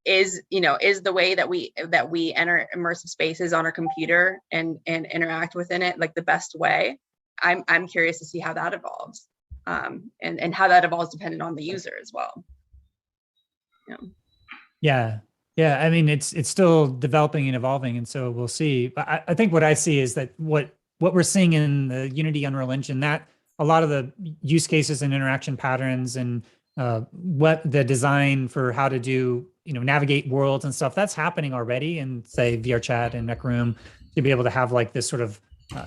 is the way that we enter immersive spaces on our computer and interact within it like the best way? I'm curious to see how that evolves, and how that evolves dependent on the user as well. Yeah. It's still developing and evolving, and so we'll see. But I think what I see is that what we're seeing in the Unity Unreal Engine, that a lot of the use cases and interaction patterns and what the design for how to do, navigate worlds and stuff, that's happening already in, say, VR Chat and Neck Room, to be able to have like this sort of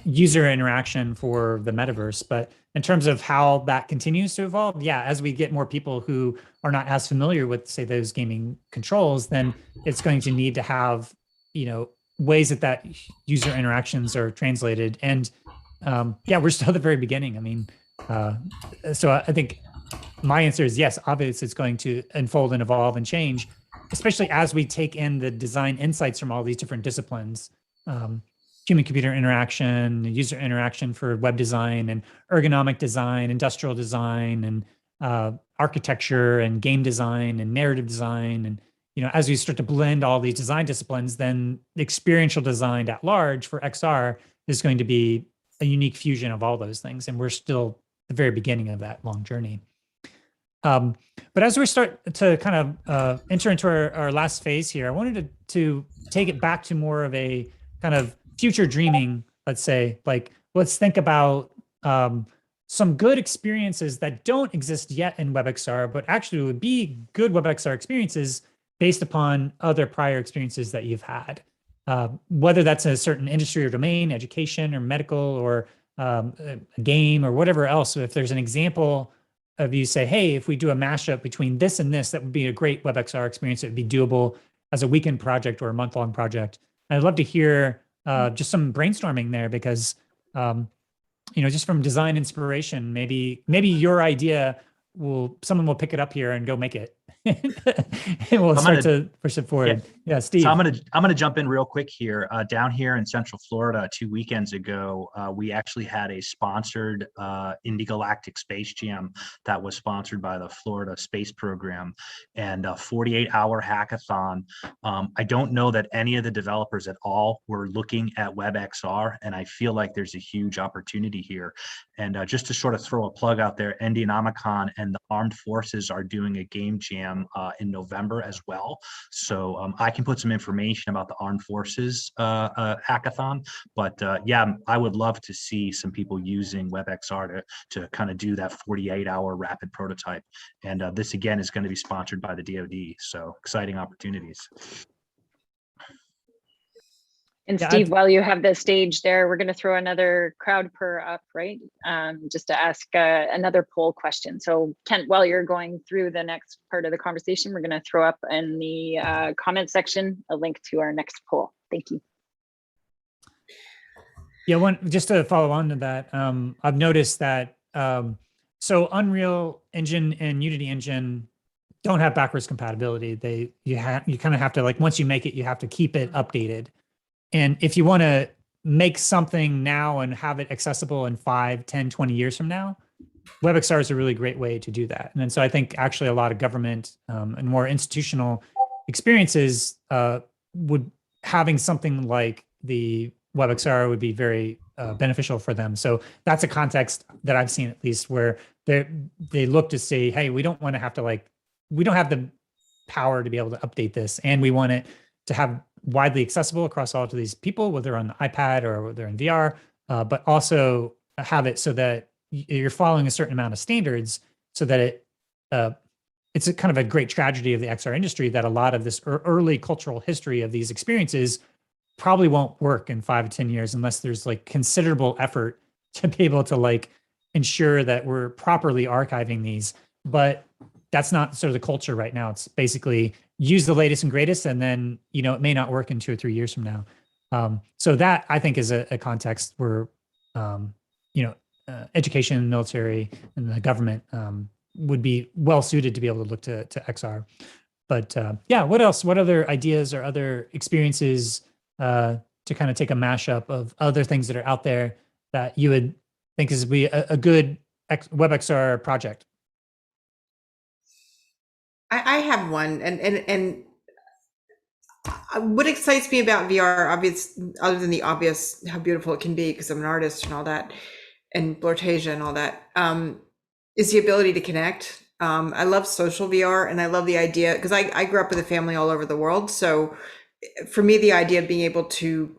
user interaction for the metaverse. But in terms of how that continues to evolve, as we get more people who are not as familiar with, say, those gaming controls, then it's going to need to have, ways that user interactions are translated. And we're still at the very beginning. So I think my answer is yes. Obviously, it's going to unfold and evolve and change, especially as we take in the design insights from all these different disciplines. Human-computer interaction, user interaction for web design and ergonomic design, industrial design, and architecture and game design and narrative design. And, as we start to blend all these design disciplines, then the experiential design at large for XR is going to be a unique fusion of all those things. And we're still at the very beginning of that long journey. But as we start to kind of enter into our last phase here, I wanted to take it back to more of a kind of future dreaming, let's say. Like, let's think about some good experiences that don't exist yet in WebXR, but actually would be good WebXR experiences based upon other prior experiences that you've had. Whether that's a certain industry or domain, education or medical or a game or whatever else. So if there's an example of you say, hey, if we do a mashup between this and this, that would be a great WebXR experience. It would be doable as a weekend project or a month-long project. And I'd love to hear just some brainstorming there, because just from design inspiration, maybe your idea someone will pick it up here and go make it. And we'll start to push it forward. Yeah, Steve. So I'm gonna jump in real quick here. Down here in Central Florida, 2 weekends ago, we actually had a sponsored Galactic Space Jam that was sponsored by the Florida Space Program, and a 48-hour hackathon. I don't know that any of the developers at all were looking at WebXR, and I feel like there's a huge opportunity here. And just to sort of throw a plug out there, Indianomicon and the Armed Forces are doing a game jam in November as well. So I can put some information about the Armed Forces hackathon, but yeah, I would love to see some people using WebXR to kind of do that 48-hour rapid prototype. And this again is going to be sponsored by the DoD. So exciting opportunities. And Steve, while you have the stage there, we're going to throw another crowd purr up, right? Just to ask another poll question. So Kent, while you're going through the next part of the conversation, we're going to throw up in the comment section a link to our next poll. Thank you. Yeah, just to follow on to that, I've noticed that so Unreal Engine and Unity Engine don't have backwards compatibility. You kind of have to, like, once you make it, you have to keep it updated. And if you want to make something now and have it accessible in 5, 10, 20 years from now, WebXR is a really great way to do that. And so I think actually a lot of government and more institutional experiences having something like the WebXR would be very beneficial for them. So that's a context that I've seen, at least, where they look to say, hey, we don't want to have to, we don't have the power to be able to update this, and we want it to have widely accessible across all of these people, whether on the iPad or whether in VR, but also have it so that you're following a certain amount of standards, so that it's a kind of a great tragedy of the XR industry that a lot of this early cultural history of these experiences probably won't work in 5 to 10 years unless there's considerable effort to be able to ensure that we're properly archiving these. But that's not sort of the culture right now. It's basically use the latest and greatest, and then, it may not work in 2 or 3 years from now. So that, I think, is a context where, education, military, and the government would be well suited to be able to look to XR. But yeah, what else? What other ideas or other experiences to kind of take a mashup of other things that are out there that you would think is be a good WebXR project? I have one, and what excites me about VR, other than the obvious how beautiful it can be because I'm an artist and all that, and Blurtasia and all that, is the ability to connect. I love social VR, and I love the idea, because I grew up with a family all over the world. So for me, the idea of being able to,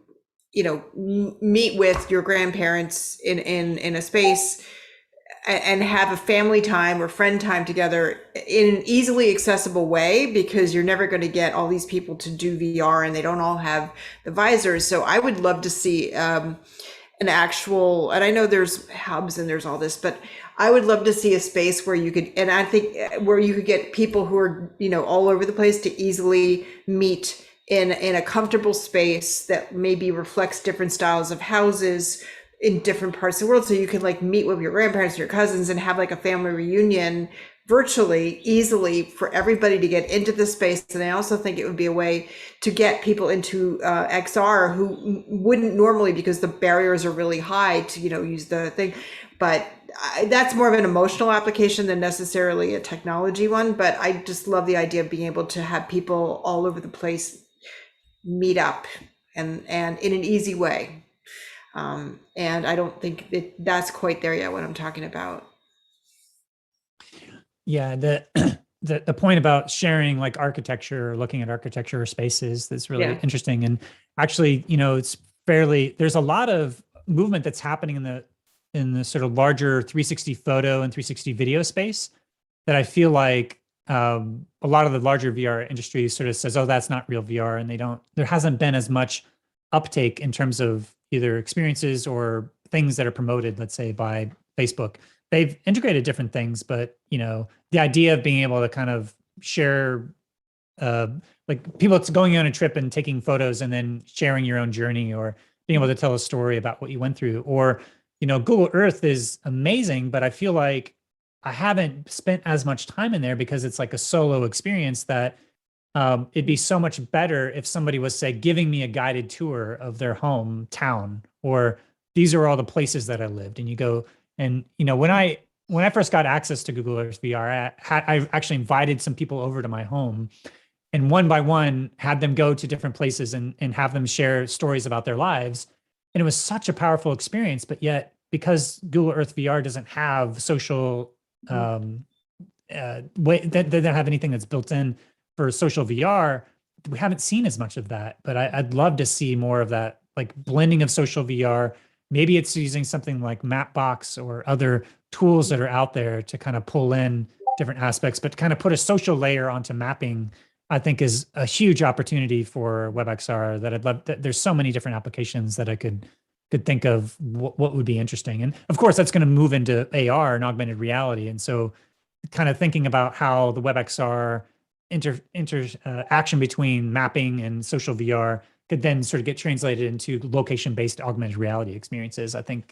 meet with your grandparents in a space and have a family time or friend time together in an easily accessible way, because you're never going to get all these people to do VR and they don't all have the visors. So I would love to see an actual, and I know there's hubs and there's all this, but I would love to see a space where you could, and I think where you could get people who are, all over the place to easily meet in a comfortable space that maybe reflects different styles of houses, in different parts of the world. So you can like meet with your grandparents, your cousins, and have like a family reunion virtually easily for everybody to get into the space. And I also think it would be a way to get people into XR who wouldn't normally, because the barriers are really high to, use the thing. But that's more of an emotional application than necessarily a technology one. But I just love the idea of being able to have people all over the place meet up and in an easy way. And I don't think that's quite there yet, what I'm talking about. Yeah, the point about sharing like architecture or looking at architecture or spaces, that's really interesting. And actually, there's a lot of movement that's happening in the sort of larger 360 photo and 360 video space that I feel like a lot of the larger VR industry sort of says, oh, that's not real VR. And there hasn't been as much uptake in terms of either experiences or things that are promoted, let's say by Facebook. They've integrated different things, but the idea of being able to kind of share, like people going on a trip and taking photos and then sharing your own journey, or being able to tell a story about what you went through, or Google Earth is amazing, but I feel like I haven't spent as much time in there because it's like a solo experience that it'd be so much better if somebody was, say, giving me a guided tour of their hometown, or these are all the places that I lived, and you go. And when I first got access to Google Earth VR, I actually invited some people over to my home, and one by one had them go to different places and have them share stories about their lives. And it was such a powerful experience. But yet, because Google Earth VR doesn't have social way, that doesn't have anything that's built in for social VR, we haven't seen as much of that. But I'd love to see more of that, like blending of social VR. Maybe it's using something like Mapbox or other tools that are out there to kind of pull in different aspects, but to kind of put a social layer onto mapping, I think is a huge opportunity for WebXR that I'd love. There's so many different applications that I could think of what would be interesting. And of course, that's going to move into AR and augmented reality. And so kind of thinking about how the WebXR interaction between mapping and social VR could then sort of get translated into location-based augmented reality experiences. I think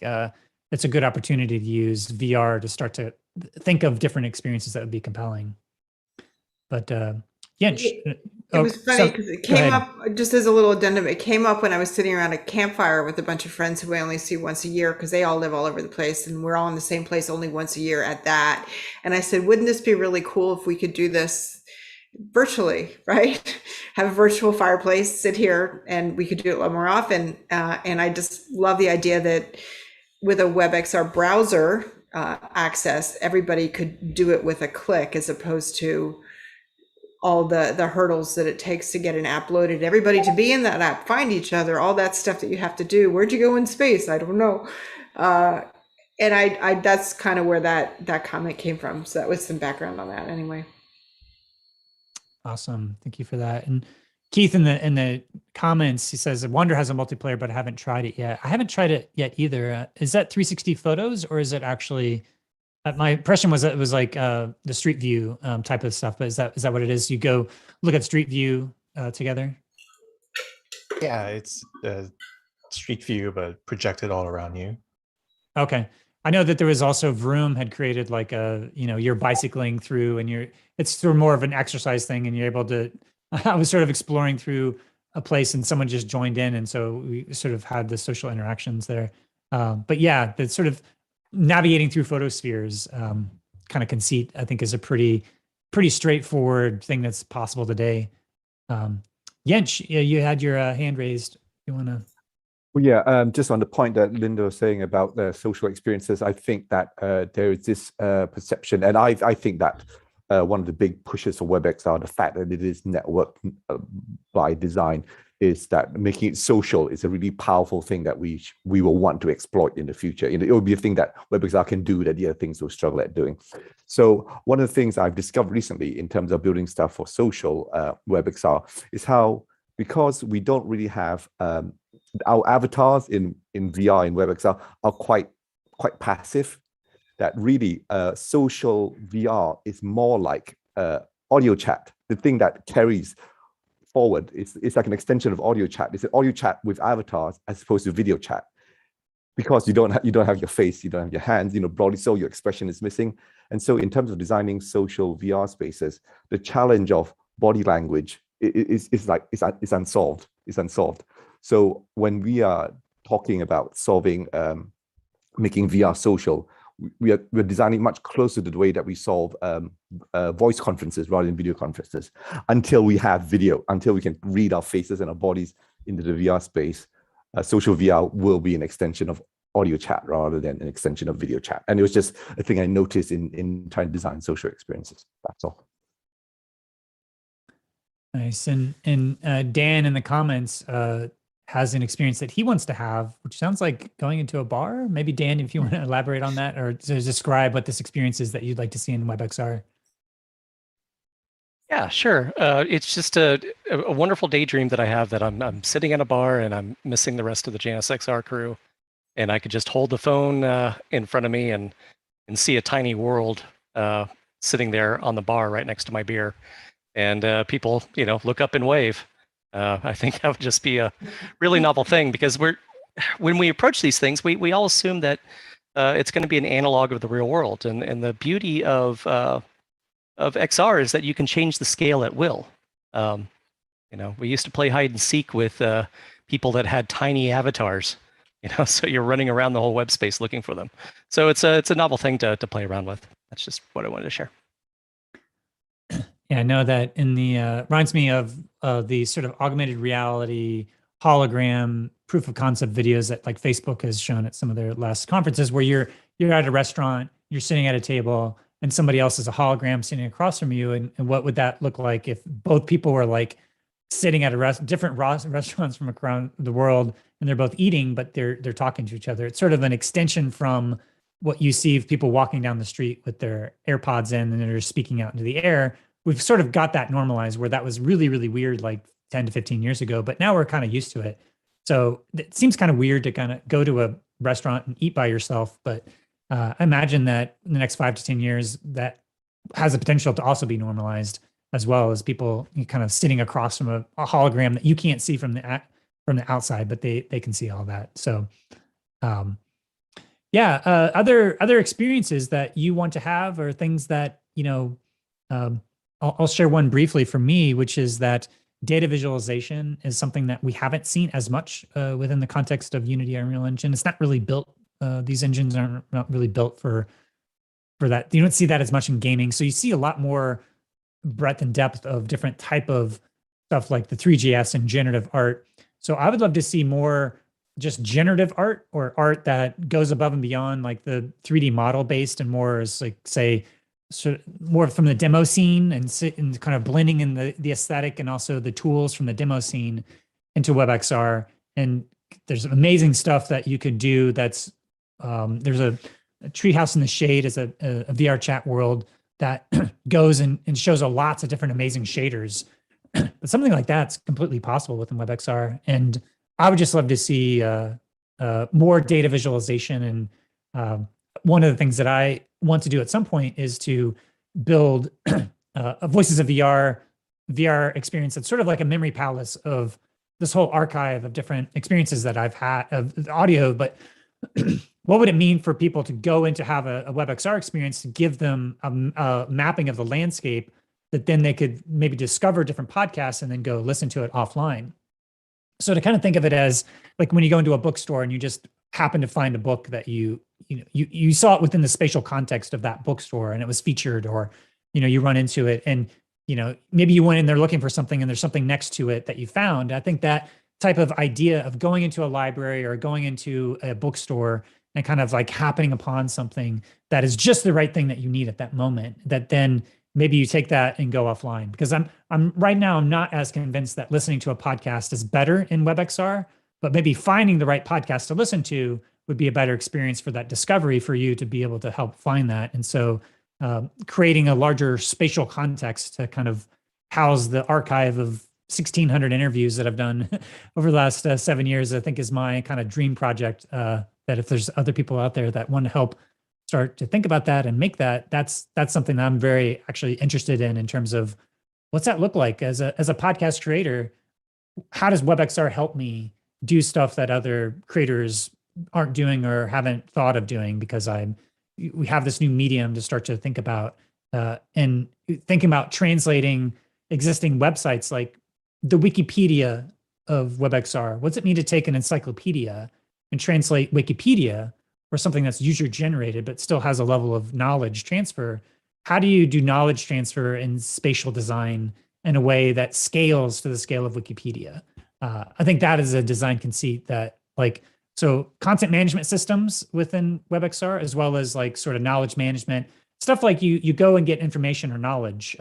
it's a good opportunity to use VR to start to think of different experiences that would be compelling. But It was funny because it came up, just as a little addendum, it came up when I was sitting around a campfire with a bunch of friends who I only see once a year because they all live all over the place and we're all in the same place only once a year at that. And I said, wouldn't this be really cool if we could do this virtually, right? Have a virtual fireplace, sit here, and we could do it a lot more often. And I just love the idea that with a WebXR browser access, everybody could do it with a click, as opposed to all the hurdles that it takes to get an app loaded, everybody to be in that app, find each other, all that stuff that you have to do. Where'd you go in space? I don't know. And I that's kind of where that comment came from. So that was some background on that anyway. Awesome. Thank you for that. And Keith, in the comments, he says, Wonder has a multiplayer, but I haven't tried it yet. I haven't tried it yet either. Is that 360 photos, or is it actually, my impression was that it was like the Street View type of stuff, but is that what it is? You go look at Street View together? Yeah, it's Street View, but projected all around you. Okay. I know that there was also Vroom had created like a, you're bicycling through and it's through more of an exercise thing, and you're able to, I was sort of exploring through a place and someone just joined in. And so we sort of had the social interactions there. But yeah, the sort of navigating through photospheres kind of conceit, I think, is a pretty straightforward thing that's possible today. Jens, you had your hand raised. You want to? Well, yeah, just on the point that Linda was saying about the social experiences, I think that there is this perception, and I think that one of the big pushes for WebXR, the fact that it is networked by design, is that making it social is a really powerful thing that we will want to exploit in the future. It will be a thing that WebXR can do that the other things will struggle at doing. So one of the things I've discovered recently in terms of building stuff for social WebXR is how, because we don't really have our avatars in VR in WebXR are quite passive, that really social VR is more like audio chat. The thing that carries forward, it's like an extension of audio chat. It's an audio chat with avatars as opposed to video chat. because you don't have your face, you don't have your hands, broadly so your expression is missing. And so in terms of designing social VR spaces, the challenge of body language is unsolved. It's unsolved. So when we are talking about solving, making VR social, we're designing much closer to the way that we solve voice conferences rather than video conferences. Until we have video, until we can read our faces and our bodies into the VR space, social VR will be an extension of audio chat rather than an extension of video chat. And it was just a thing I noticed in trying to design social experiences. That's all. Nice. And Dan in the comments has an experience that he wants to have, which sounds like going into a bar. Maybe Dan, if you want to elaborate on that or to describe what this experience is that you'd like to see in WebXR. Yeah, sure. It's just a wonderful daydream that I have that I'm sitting at a bar and I'm missing the rest of the Janus XR crew, and I could just hold the phone in front of me and see a tiny world sitting there on the bar right next to my beer, and people look up and wave. I think that would just be a really novel thing, because when we approach these things, we all assume that it's going to be an analog of the real world, and the beauty of XR is that you can change the scale at will. We used to play hide and seek with people that had tiny avatars, so you're running around the whole web space looking for them. So it's a novel thing to play around with. That's just what I wanted to share. Yeah, I know that in the reminds me of the sort of augmented reality hologram proof of concept videos that like Facebook has shown at some of their last conferences, where you're at a restaurant, you're sitting at a table, and somebody else is a hologram sitting across from you. And what would that look like if both people were like sitting at different restaurants from around the world, and they're both eating, but they're talking to each other? It's sort of an extension from what you see of people walking down the street with their AirPods in and they're speaking out into the air. We've sort of got that normalized, where that was really, really weird like 10 to 15 years ago, but now we're kind of used to it. So it seems kind of weird to kind of go to a restaurant and eat by yourself, but I imagine that in the next 5 to 10 years, that has the potential to also be normalized, as well as people kind of sitting across from a hologram that you can't see from the outside, but they can see all that. So other experiences that you want to have, or things that, I'll share one briefly from me, which is that data visualization is something that we haven't seen as much within the context of Unity or Unreal Engine. It's not really built. These engines are not really built for that. You don't see that as much in gaming. So you see a lot more breadth and depth of different type of stuff like the 3GS and generative art. So I would love to see more just generative art, or art that goes above and beyond like the 3D model based, and more is like, say, sort of more from the demo scene, and kind of blending in the aesthetic and also the tools from the demo scene into WebXR. And there's amazing stuff that you could do. That's there's a Treehouse in the Shade is a VR chat world that goes and shows lots of different amazing shaders. But something like that's completely possible within WebXR. And I would just love to see more data visualization. And one of the things that I want to do at some point is to build a Voices of VR experience that's sort of like a memory palace of this whole archive of different experiences that I've had of audio. But what would it mean for people to go in to have a WebXR experience, to give them a mapping of the landscape that then they could maybe discover different podcasts and then go listen to it offline? So to kind of think of it as like when you go into a bookstore and you just happen to find a book that you saw it within the spatial context of that bookstore and it was featured, or you run into it and maybe you went in there looking for something and there's something next to it that you found. I think that type of idea of going into a library or going into a bookstore and kind of like happening upon something that is just the right thing that you need at that moment, that then maybe you take that and go offline. Because I'm right now, I'm not as convinced that listening to a podcast is better in WebXR, but maybe finding the right podcast to listen to would be a better experience for that discovery, for you to be able to help find that. And so creating a larger spatial context to kind of house the archive of 1,600 interviews that I've done over the last 7 years, I think is my kind of dream project. That if there's other people out there that want to help start to think about that and make that, that's something that I'm very actually interested in terms of what's that look like as a podcast creator? How does WebXR help me do stuff that other creators aren't doing or haven't thought of doing because we have this new medium to start to think about and thinking about translating existing websites like the Wikipedia of WebXR. What's it mean to take an encyclopedia and translate Wikipedia or something that's user generated but still has a level of knowledge transfer? How do you do knowledge transfer in spatial design in a way that scales to the scale of Wikipedia? I think that is a design conceit that so content management systems within WebXR, as well as like sort of knowledge management, stuff like you go and get information or knowledge,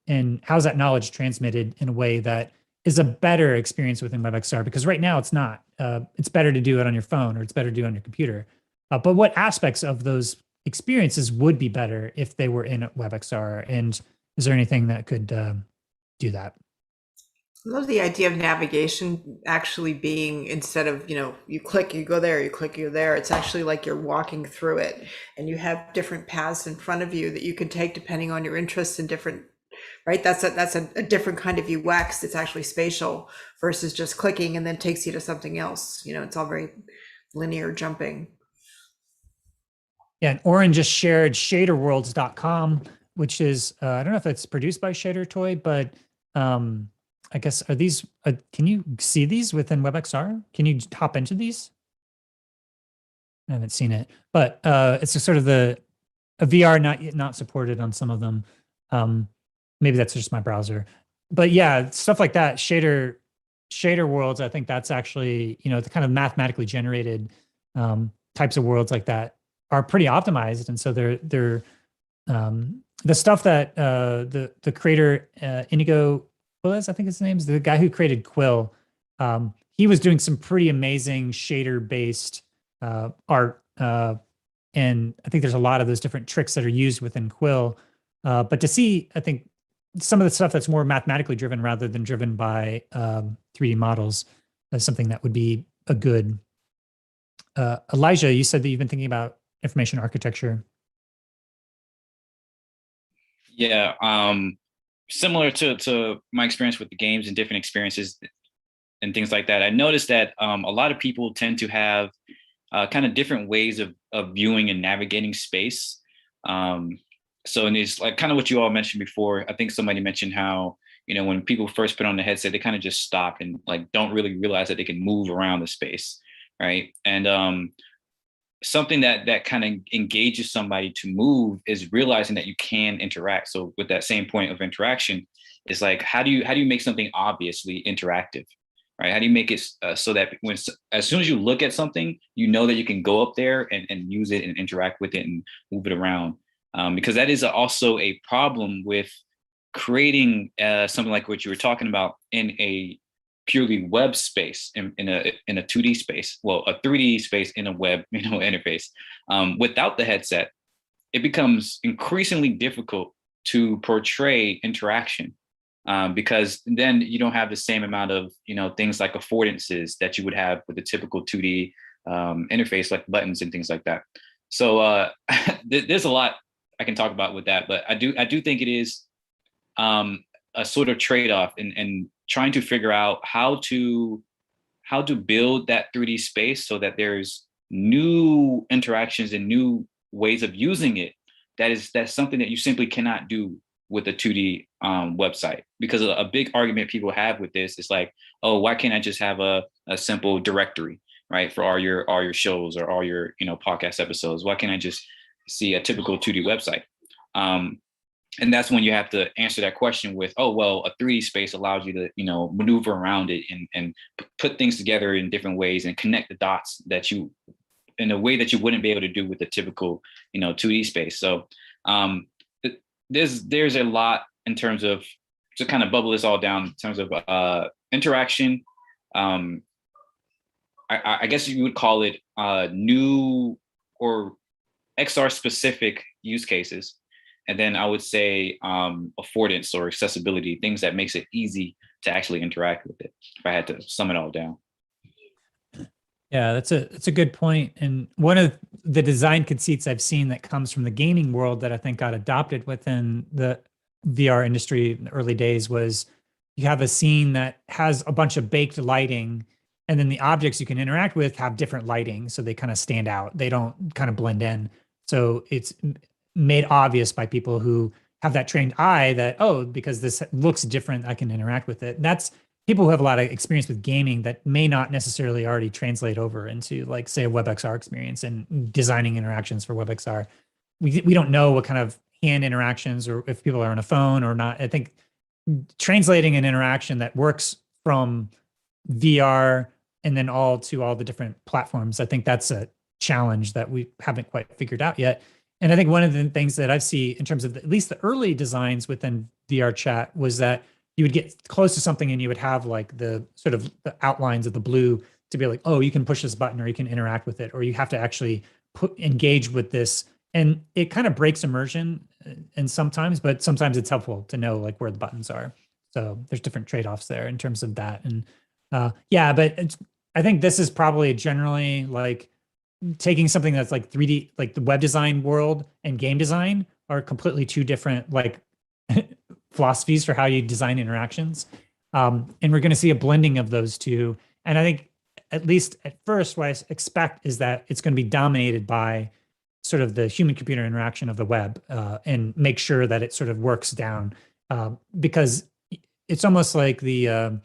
and how's that knowledge transmitted in a way that is a better experience within WebXR? Because right now it's not. It's better to do it on your phone or it's better to do it on your computer. But what aspects of those experiences would be better if they were in WebXR? And is there anything that could do that? I love the idea of navigation actually being, instead of, you click, you go there, you click, you're there. It's actually like you're walking through it and you have different paths in front of you that you can take depending on your interests and different, right? That's a different kind of UX. It's actually spatial versus just clicking and then takes you to something else. It's all very linear jumping. Yeah, and Oren just shared shaderworlds.com, which is, I don't know if it's produced by Shader Toy, but I guess, are these, can you see these within WebXR? Can you hop into these? I haven't seen it, but it's a sort of a VR not supported on some of them. Maybe that's just my browser, but yeah, stuff like that. Shader worlds. I think that's actually, the kind of mathematically generated types of worlds like that are pretty optimized, and so they're the stuff that the creator Inigo Quilles, I think his name is the guy who created Quill. He was doing some pretty amazing shader-based art, and I think there's a lot of those different tricks that are used within Quill. But to see, I think some of the stuff that's more mathematically driven rather than driven by 3D models is something that would be a good. Elijah, you said that you've been thinking about information architecture. Yeah, similar to my experience with the games and different experiences and things like that, I noticed that a lot of people tend to have kind of different ways of viewing and navigating space. So in these, like kind of what you all mentioned before, I think somebody mentioned how, when people first put on the headset, they kind of just stop and like don't really realize that they can move around the space, right? And something that kind of engages somebody to move is realizing that you can interact. So with that same point of interaction, it's like, how do you make something obviously interactive, right? How do you make it so that as soon as you look at something, you know that you can go up there and use it and interact with it and move it around? Because that is also a problem with creating something like what you were talking about in a purely web space, in a 2D space, well, a 3D space in a web interface. Without the headset, it becomes increasingly difficult to portray interaction, because then you don't have the same amount of things like affordances that you would have with a typical 2D interface, like buttons and things like that. So there's a lot I can talk about with that, but I do think it is a sort of trade-off and trying to figure out how to build that 3D space so that there's new interactions and new ways of using it. That's something that you simply cannot do with a 2D website, because a big argument people have with this is like, oh, why can't I just have a simple directory, right, for all your shows or all your podcast episodes? Why can't I just see a typical 2D website? And that's when you have to answer that question with, oh, well, a 3D space allows you to, maneuver around it and put things together in different ways and connect the dots that you, in a way that you wouldn't be able to do with a typical, 2D space. So there's a lot in terms of, to kind of bubble this all down in terms of interaction. I guess you would call it new or XR specific use cases. And then I would say affordance or accessibility, things that makes it easy to actually interact with it, if I had to sum it all down. Yeah, that's a good point. And one of the design conceits I've seen that comes from the gaming world that I think got adopted within the VR industry in the early days was you have a scene that has a bunch of baked lighting And then the objects you can interact with have different lighting, so they kind of stand out. They don't kind of blend in. So it's made obvious by people who have that trained eye that, oh, because this looks different, I can interact with it. That's people who have a lot of experience with gaming that may not necessarily already translate over into, like, say, a WebXR experience and designing interactions for WebXR. We don't know what kind of hand interactions or if people are on a phone or not. I think translating an interaction that works from VR and then all the different platforms, I think that's a challenge that we haven't quite figured out yet. And I think one of the things that I see in terms of at least the early designs within VR chat was that you would get close to something and you would have like the sort of the outlines of the blue to be like, oh, you can push this button or you can interact with it, or you have to actually engage with this. And it kind of breaks immersion and sometimes, but sometimes it's helpful to know like where the buttons are. So there's different trade-offs there in terms of that. And yeah, but I think this is probably generally like taking something that's like 3D, like the web design world and game design are completely two different like philosophies for how you design interactions. And we're going to see a blending of those two. And I think at least at first, what I expect is that it's going to be dominated by sort of the human computer interaction of the web and make sure that it sort of works down because it's almost like the,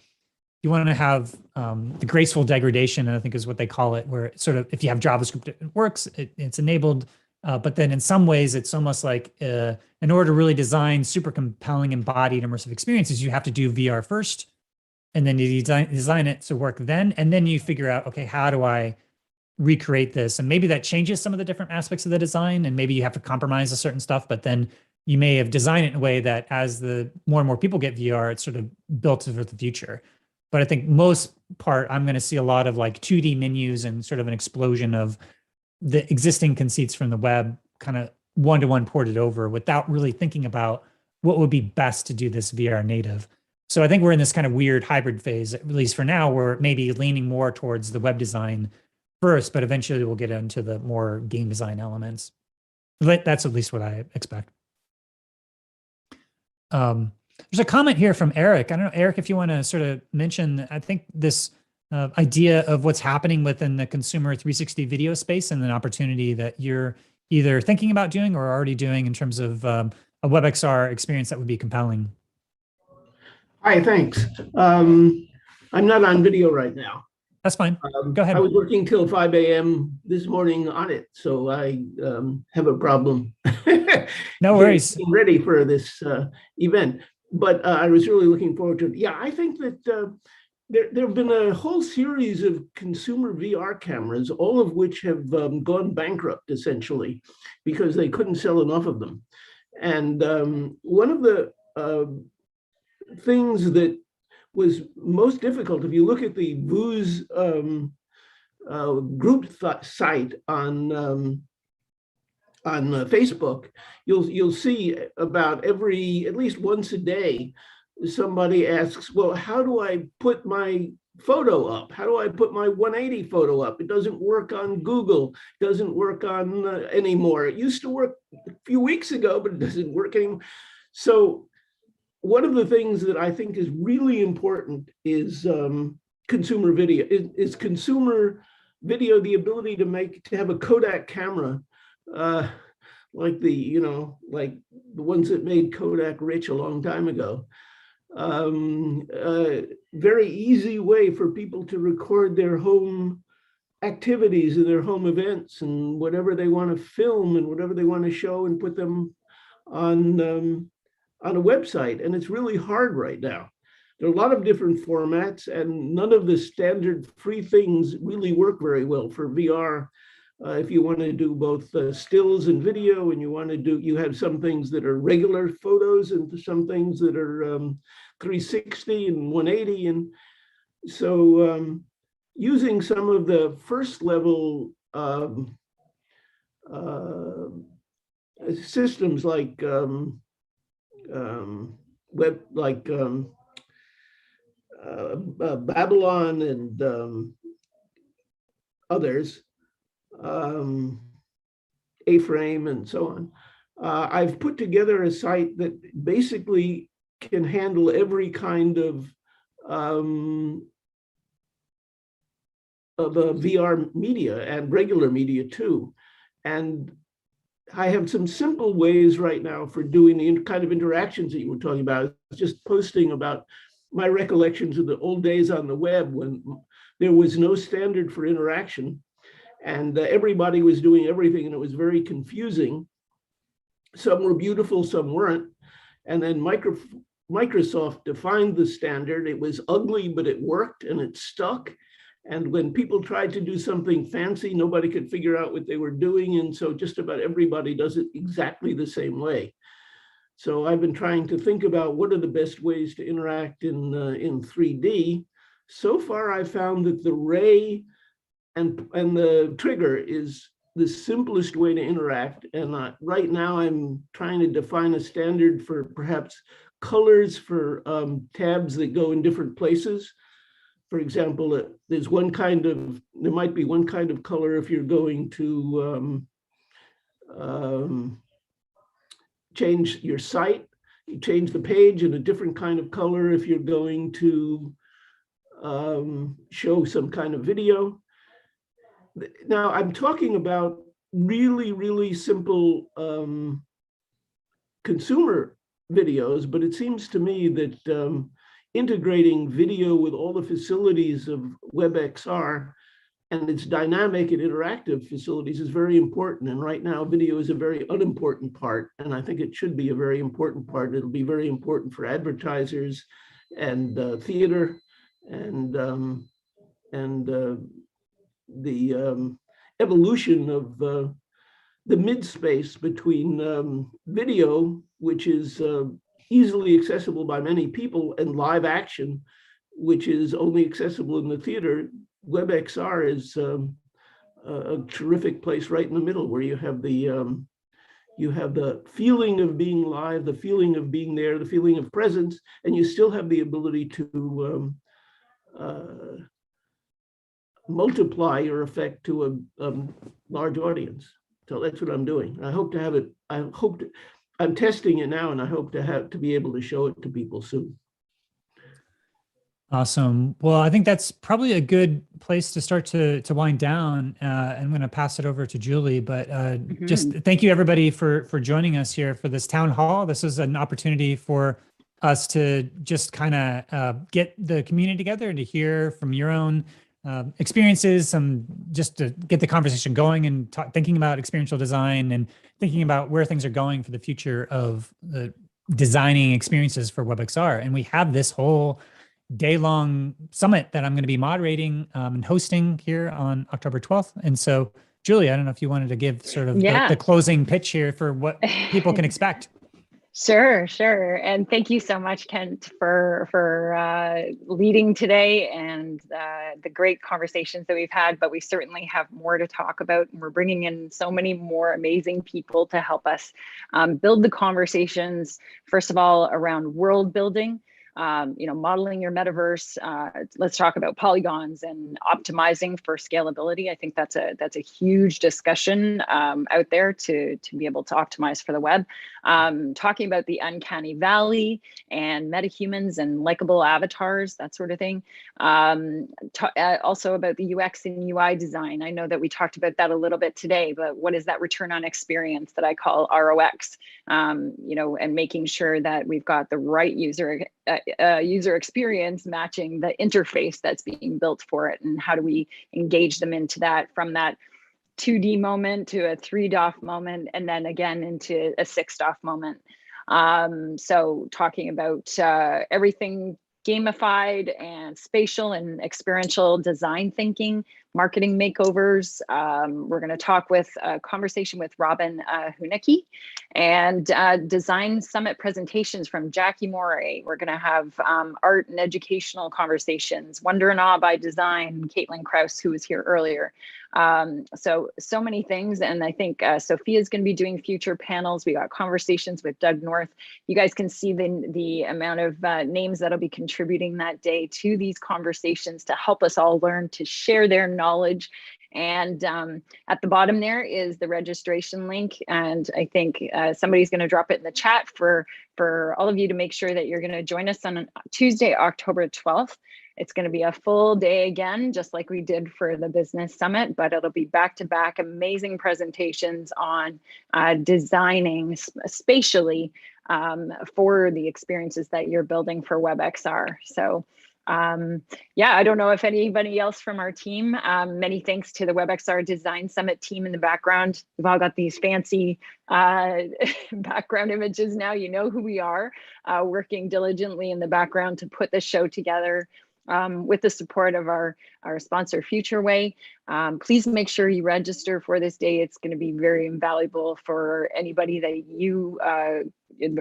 you want to have the graceful degradation, I think is what they call it, where sort of, if you have JavaScript, it works, it's enabled. But then in some ways, it's almost like in order to really design super compelling embodied immersive experiences, you have to do VR first, and then you design it to work then. And then you figure out, okay, how do I recreate this? And maybe that changes some of the different aspects of the design, and maybe you have to compromise a certain stuff, but then you may have designed it in a way that as the more and more people get VR, it's sort of built for the future. But I think most part, I'm going to see a lot of like 2D menus and sort of an explosion of the existing conceits from the web kind of one-to-one ported over without really thinking about what would be best to do this VR native. So I think we're in this kind of weird hybrid phase, at least for now, where maybe leaning more towards the web design first, but eventually we'll get into the more game design elements. That's at least what I expect. There's a comment here from Eric. I don't know, Eric, if you want to sort of mention, I think this idea of what's happening within the consumer 360 video space and an opportunity that you're either thinking about doing or already doing in terms of a WebXR experience that would be compelling. Hi, thanks. I'm not on video right now. That's fine. Go ahead. I was working till 5 a.m. this morning on it, so I have a problem. No worries. Getting ready for this event, but I was really looking forward to it. Yeah, I think that there have been a whole series of consumer VR cameras, all of which have gone bankrupt essentially because they couldn't sell enough of them. And one of the things that was most difficult, if you look at the VU's group site on Facebook, you'll see about at least once a day, somebody asks, well, how do I put my photo up? How do I put my 180 photo up? It doesn't work on Google, doesn't work on anymore. It used to work a few weeks ago, but it doesn't work anymore. So one of the things that I think is really important is consumer video. Is consumer video the ability to have a Kodak camera, like the ones that made Kodak rich a long time ago. Very easy way for people to record their home activities and their home events and whatever they want to film and whatever they want to show and put them on a website. And it's really hard right now. There are a lot of different formats, and none of the standard free things really work very well for VR. If you want to do both stills and video, and you have some things that are regular photos and some things that are 360 and 180. And so using some of the first level systems like Babylon and others, A-Frame and so on. I've put together a site that basically can handle every kind of VR media and regular media too. And I have some simple ways right now for doing the kind of interactions that you were talking about. I was just posting about my recollections of the old days on the web when there was no standard for interaction, and everybody was doing everything, and it was very confusing. Some were beautiful, some weren't. And then Microsoft defined the standard. It was ugly, but it worked and it stuck. And when people tried to do something fancy, nobody could figure out what they were doing. And so just about everybody does it exactly the same way. So I've been trying to think about what are the best ways to interact in 3D. So far, I found that the ray and the trigger is the simplest way to interact. And right now I'm trying to define a standard for perhaps colors for tabs that go in different places. For example, there might be one kind of color if you're going to change your site. You change the page, and a different kind of color if you're going to show some kind of video. Now, I'm talking about really, really simple consumer videos, but it seems to me that integrating video with all the facilities of WebXR and its dynamic and interactive facilities is very important. And right now, video is a very unimportant part, and I think it should be a very important part. It'll be very important for advertisers and theater and the evolution of the mid-space between video, which is easily accessible by many people, and live action, which is only accessible in the theater. WebXR is a terrific place right in the middle, where you have the feeling of being live, the feeling of being there, the feeling of presence, and you still have the ability to multiply your effect to a large audience. So that's what I'm doing. I hope to have it. I'm testing it now, and I hope to be able to show it to people soon. Awesome. Well, I think that's probably a good place to start to wind down. I'm going to pass it over to Julie, but just thank you everybody for joining us here for this town hall. This is an opportunity for us to just kind of get the community together and to hear from your own experiences, just to get the conversation going and thinking about experiential design and thinking about where things are going for the future of designing experiences for WebXR. And we have this whole day-long summit that I'm going to be moderating and hosting here on October 12th. And so, Julie, I don't know if you wanted to give sort of the closing pitch here for what people can expect. Sure. And thank you so much, Kent, for leading today and the great conversations that we've had, but we certainly have more to talk about. And we're bringing in so many more amazing people to help us build the conversations, first of all, around world building, modeling your metaverse. Let's talk about polygons and optimizing for scalability. I think that's a huge discussion out there to be able to optimize for the web. Talking about the uncanny valley and metahumans and likable avatars, that sort of thing. Also about the UX and UI design. I know that we talked about that a little bit today, but what is that return on experience that I call ROX? And making sure that we've got the right user experience matching the interface that's being built for it, and how do we engage them into that from that 2D moment to a 3DOF moment, and then again into a 6DOF moment. So talking about everything gamified and spatial and experiential design thinking, marketing makeovers. We're going to talk with a conversation with Robin Hunicki, and design summit presentations from Jackie Moray. We're going to have art and educational conversations, Wonder and Awe by Design, Caitlin Krause, who was here earlier. So many things. And I think Sophia's going to be doing future panels. We got conversations with Doug North. You guys can see the amount of names that'll be contributing that day to these conversations to help us all learn to share their knowledge. And at the bottom there is the registration link. And I think somebody's going to drop it in the chat for all of you to make sure that you're going to join us on Tuesday, October 12th. it's going to be a full day again, just like we did for the business summit, but it'll be back-to-back amazing presentations on designing spatially for the experiences that you're building for WebXR. So yeah, I don't know if anybody else from our team, many thanks to the WebXR Design Summit team in the background. We've all got these fancy background images now. You know who we are, working diligently in the background to put the show together with the support of our sponsor, FutureWay. Please make sure you register for this day. It's going to be very invaluable for anybody that you,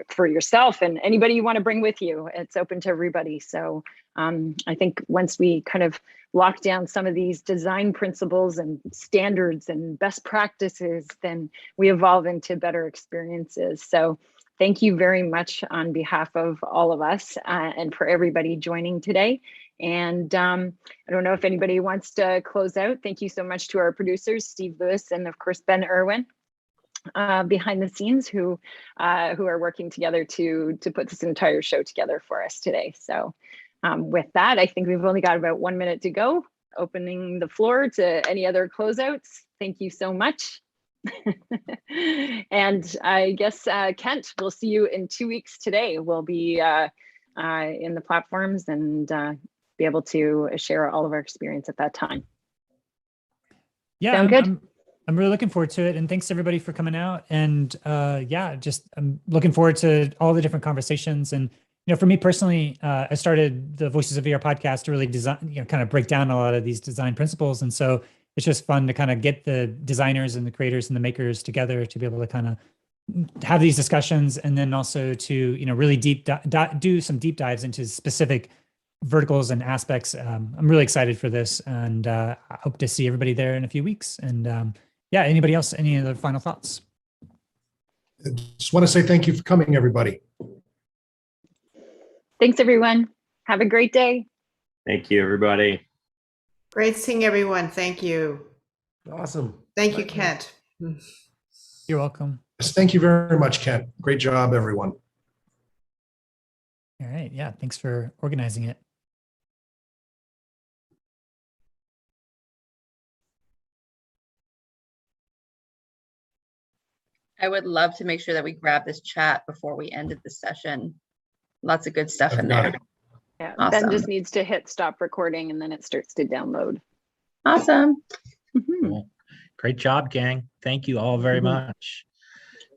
for yourself and anybody you want to bring with you. It's open to everybody. So I think once we kind of lock down some of these design principles and standards and best practices, then we evolve into better experiences. So thank you very much on behalf of all of us and for everybody joining today. And I don't know if anybody wants to close out. Thank you so much to our producers, Steve Lewis, and of course, Ben Irwin, behind the scenes who are working together to put this entire show together for us today. So with that, I think we've only got about 1 minute to go. Opening the floor to any other closeouts. Thank you so much. And I guess, Kent, we'll see you in 2 weeks today. We'll be in the platforms and be able to share all of our experience at that time. Yeah, Sound good? I'm really looking forward to it. And thanks everybody for coming out. And yeah, just I'm looking forward to all the different conversations. And you know, for me personally, I started the Voices of VR podcast to really design, you know, kind of break down a lot of these design principles. And so it's just fun to kind of get the designers and the creators and the makers together to be able to kind of have these discussions, and then also to, you know, really do some deep dives into specific verticals and aspects. I'm really excited for this, and I hope to see everybody there in a few weeks. And yeah, anybody else, any other final thoughts? I just want to say thank you for coming, everybody. Thanks, everyone. Have a great day. Thank you, everybody. Great seeing everyone. Thank you. Awesome. Thank you, Kent. You're welcome. Yes, thank you very much, Kent. Great job, everyone. All right. Yeah. Thanks for organizing it. I would love to make sure that we grab this chat before we ended the session. Lots of good stuff in there. Yeah, Awesome. Ben just needs to hit stop recording and then it starts to download. Awesome. Cool. Great job, gang. Thank you all very much.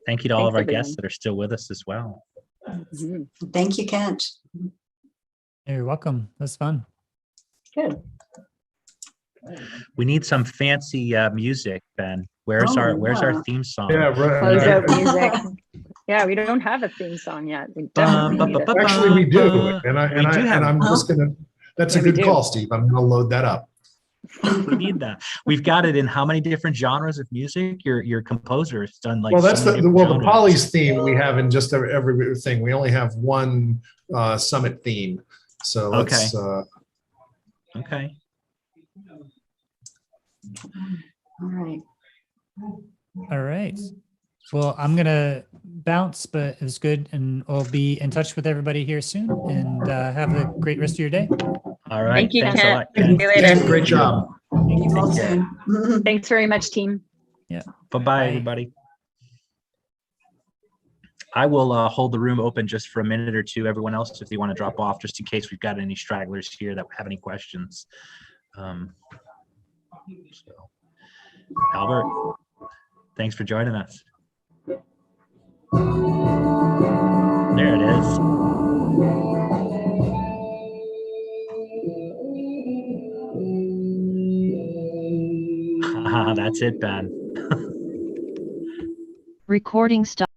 Thank you to all of our guests that are still with us as well. Thank you, Kent. You're welcome. That was fun. Good. We need some fancy music, Ben. Where's our theme song? Yeah, right. Close out music. Yeah, we don't have a theme song yet. We definitely need it. Actually, we do, and I'm just gonna. That's a good call, Steve. I'm gonna load that up. We need that. We've got it in how many different genres of music? Your composer has done like. Well, that's so the Polly's theme we have in just everything. We only have one summit theme, so let's. Okay. All right. All right. Well, I'm going to bounce, but it was good. And we'll be in touch with everybody here soon, and have a great rest of your day. All right. Thank you, Thanks Kent. a lot. See you later. Great job. You all soon. Thanks very much, team. Yeah. Bye-bye, everybody. I will hold the room open just for a minute or two. Everyone else, if they want to drop off, just in case we've got any stragglers here that have any questions. So, Albert, thanks for joining us. There it is. That's it, Ben. Recording stop.